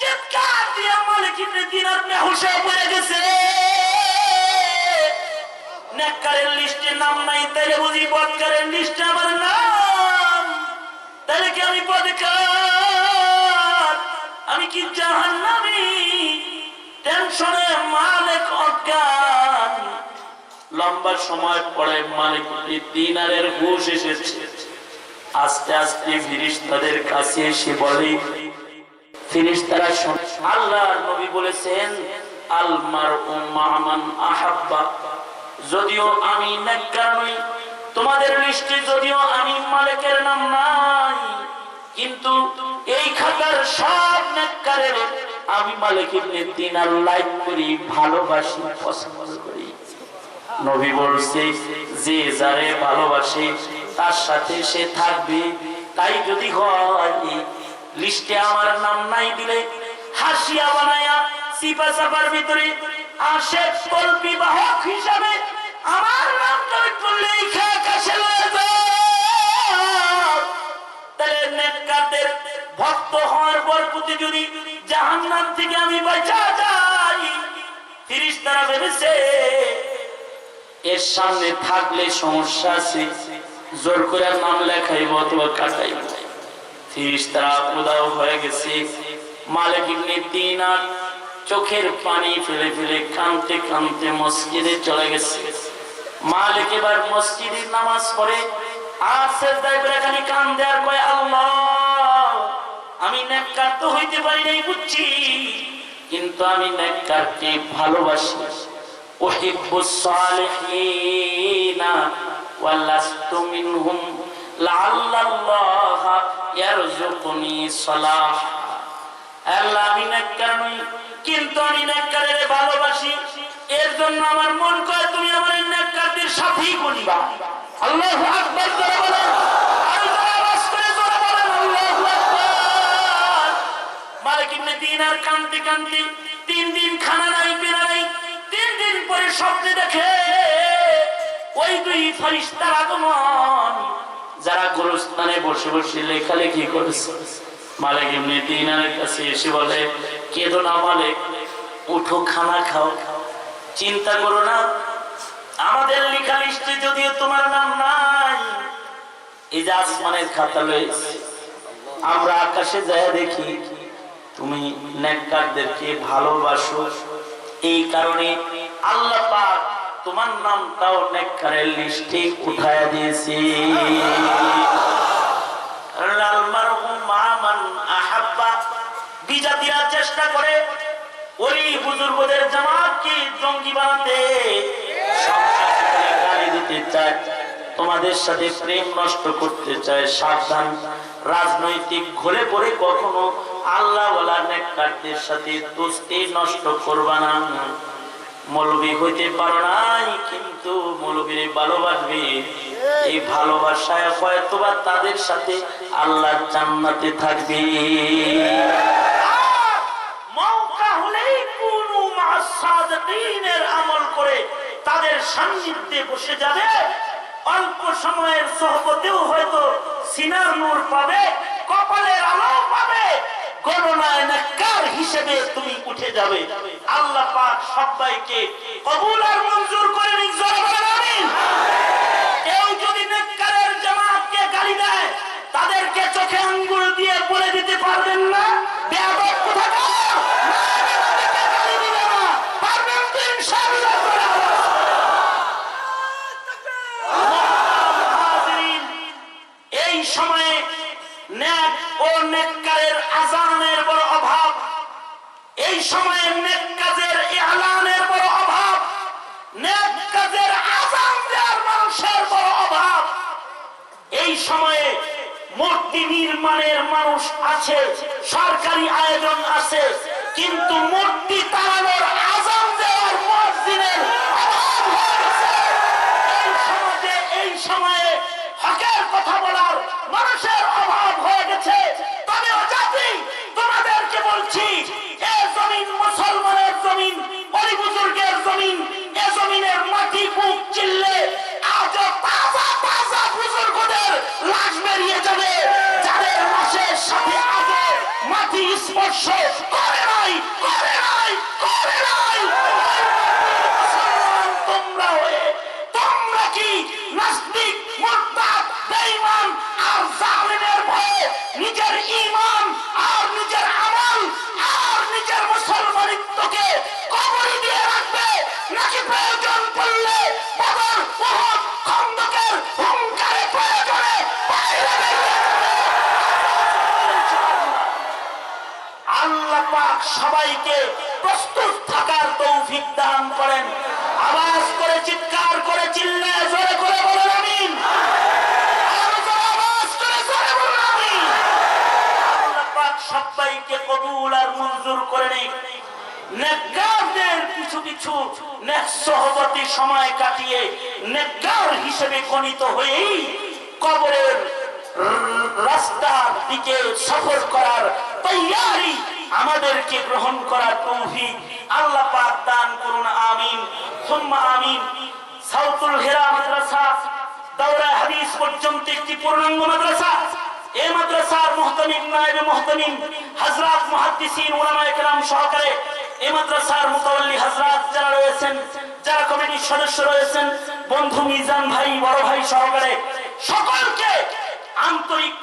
চিৎকার দিয়ে মালিক ইবনে দিনার বেহুশ হয়ে পড়ে গেছে। নেককারের লিস্টে নাম নাই, তাইলে বুঝি বদকারের লিস্টে আমার নাম, তাইলে কি আমি বদকার, আমি কি জাহান্নামী? টেনশনে মালিক অজ্ঞান। লম্বা সময় পরে মালিক দিনারের হুঁশ এসেছে। আস্তে আস্তে ফেরেশতাদের কাছে এসে বলে, ফেরেশতারা আল্লাহর নবী বলেছেন আল মারউ মা মান আহাব্বা, যদিও আমি নেককার নই, তোমাদের লিস্টে যদিও আমি মালিকের নাম নাই, কিন্তু এই খাতার সব নেককারের আমি মালিক ইবনে দিনার লাইক করি, ভালোবাসি, পছন্দ করি। নবী বলছে যে যারে ভালোবাসে তার সাথে সে থাকবে। তাই যদি হয় লিস্টে আমার নাম নাই দিলে হাসিয়া বানায়া সিপা সাপার ভিতরে আসে কল্পি বাহক হিসাবে আমার নামটা একটু লেখা কাছে লয়ে যাও। তাহলে নেককারদের ভক্ত হওয়ার বরকতে যদি জাহান্নাম থেকে আমি বাঁচা যাই, ফেরেশতারা ভেবেছে এর সামনে থাকলে সমস্যা আছে, জোর করে নাম লেখাইব অথবা কাটাইব। ফেরেশতারা উদাও হয়ে গেছে। মালিক ইবনে দিনার চোখের পানি ফেলে ফেলে কাঁদতে কাঁদতে মসজিদে চলে গেছে। মালিক এবার মসজিদের নামাজ পড়ে আর সেজদায় করে খালি কান্দে আর কয়, আল্লাহ আমি নেককার তো হইতে পারি নাই বুঝছি, কিন্তু আমি নেককারকে ভালোবাসি। উহিব্বুস সালিহিনা ওয়া লাস্তু মিনহুম লাআল্লাল্লাহ ইয়ারযুকুনি সালাহ। আল্লাহ আমি নেককার নই, কিন্তু আমি নেককারের ভালোবাসি, এর জন্য আমার মন কয় তুমি আমার নেককারদের সাথেই বলিবা। আল্লাহু আকবার করে বলেন, আর আওয়াজ করে জোরে বলেন আল্লাহু আকবার। মালিক ইবনে দিনার কাঁদতে কাঁদতে 3 দিন খানা নাই পেনা নাই। 3 দিন পরে স্বপ্নে দেখে ওই 2 ফেরেশতার আগমন, যারা গোরস্থানে বসে বসে লেখালেখি করেছে। মালিক ইবনে দিনারের কাছে এসে বলে, কেঁদো না মালিক, উঠো খানা খাও, চিন্তা করো না, আমাদের লেখা লিস্টে যদিও তোমার নাম নাই, এই যে আসমানের খাতা লয়েছে, আমরা আকাশে যায় দেখি তুমি নেককারদেরকে ভালোবাসো, এই কারণে আল্লাহ পাক তোমার নামটাও নেককারের লিস্টে উঠায়া দিয়েছে। বিজাতিরা চেষ্টা করে ওলি বুজুর্গদের জামাতকে জঙ্গি বানাতে, গালি দিতে চায়, তোমাদের সাথে প্রেম নষ্ট করতে চায়। সাবধান, রাজনৈতিক ঘুরে পড়ে কখনো আল্লাহ ওয়ালা নেককারদের সাথে দোস্তি নষ্ট করবা না। মৌলবী হইতে পারো নাই, কিন্তু মৌলবীরে ভালোবাসবে, এই ভালোবাসায় হয়তোবা তাদের সাথে আল্লাহ জান্নাতে থাকবে। মৌকা হলেই কুনু মা'আস সাদিকিনের আমল করে তাদের সান্নিধ্যে বসে যাবে। অল্প সময়ের সোহবতেও হয়তো সিনার নূর পাবে, কপালের আলো পাবে, গণনায় নেককার হিসেবে তুমি উঠে যাবে। আল্লাহ পাক সবাইকে কবুল আর মঞ্জুর করে নিন, জোরে বলেন আমিন। কেউ যদি নেককারের জামাতকে গালি দেয়, তাদেরকে চোখে আঙ্গুল দিয়ে বলে দিতে পারবেন না বেয়াদব কোথাকার, না গালি দিবে না, পারবেন তো ইনশাআল্লাহ। এই সময়ে নেক ও নেককারের আযানের বড় অভাব, এই সময়ে নেক কাজের ইলানের বড় অভাব, নেক কাজের আযান দেওয়ার মানুষের বড় অভাব। এই সময়ে মূর্তি নির্মাণের মানুষ আছে, সরকারি আয়োজন আছে, কিন্তু মূর্তি তাড়ানোর আযান দেওয়ার মুয়াজ্জিনের অভাব হয়ে গেছে। এই সমাজে এই সময়ে হকের কথা বলার মানুষের অভাব হয়ে গেছে। তবে ও জাতি, তোমাদেরকে বলছি, এ জমিন মুসলমানের জমিন, অলি বুজুর্গের জমিন, এ জমিনের মাটি বুক চিল্লে আজ তাজা তাজা বুজুর্গদের লাশ বেরিয়ে যাবে, যাদের লাশের সাথে আগে মাটি স্পর্শ করে নাই, করে নাই, করে নাই। মুসলমান তোমরা হয়ে তোমরা কি নাস্তিক, মুরতাদ, বেঈমান আর জালিমের ভয়ে নিজের ঈমান আর নিজের আমল আর নিজের মুসলমানিত্বকে কবরে দিয়ে রাখবে, নাকি প্রয়োজন পড়লে বদর, উহুদ, খন্দকের হুঙ্কারে প্রয়োজনে বাইরে বেরিয়ে আল্লাহ পাক সবাইকে প্রস্তুত থাকার তৌফিক দান করেন। আওয়াজ করে চিৎকার করে চিল্লায় জোরে করে বলেন আমিন। আরো জোরে আওয়াজ করে জোরে বলেন আমিন। আল্লাহ পাক সবাইকে কবুল আর মঞ্জুর করে নিন। নেককারদের পিছু পিছু নেক সহবতে সময় কাটিয়ে নেককার হিসেবে গণিত হয়েই কবরের রাস্তার দিকে সফর করার তৈয়ারি আমাদেরকে গ্রহণ করার তৌফিক আল্লাহ পাক দান করুন, আমিন সুম্মা আমিন। সাউতুল হিরা মাদ্রাসা দাওরা হাদিস পর্যন্ত একটি পূর্ণাঙ্গ মাদ্রাসা। এই মাদ্রাসার মুহতামিম, নায়েবে মুহতামিম হযরত মুহাদ্দিসিন উলামায়ে কেরাম সহকারে এই মাদ্রাসার মুতাওয়াল্লি হযরত যারা রয়েছেন, যারা কমিটির সদস্য রয়েছেন, বন্ধু মিজান ভাই, বড় ভাই সহকারে সকলকে আন্তরিক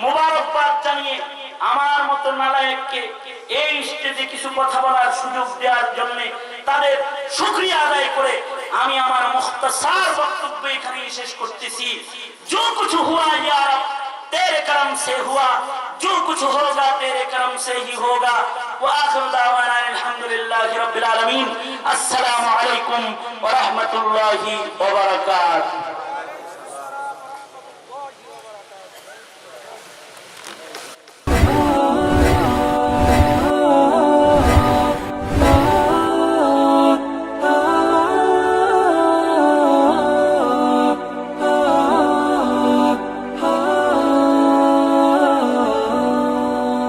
মোবারকবাদ জানিয়ে আমার মতো নালায়েককে এই স্টেজে কিছু কথা বলার সুযোগ দেওয়ার জন্য তাদের শুকরিয়া আদায় করে আমি আমার মুখতাসার বক্তব্য এখানে শেষ করতেছি। जो कुछ हुआ या रब तेरे करम से हुआ, जो कुछ होगा तेरे करम से ही होगा। व आखिर दावाना अल्हम्दुलिल्लाहि रब्बिल आलमीन। अस्सलामु अलैकुम व रहमतुल्लाहि व बरकातुहू।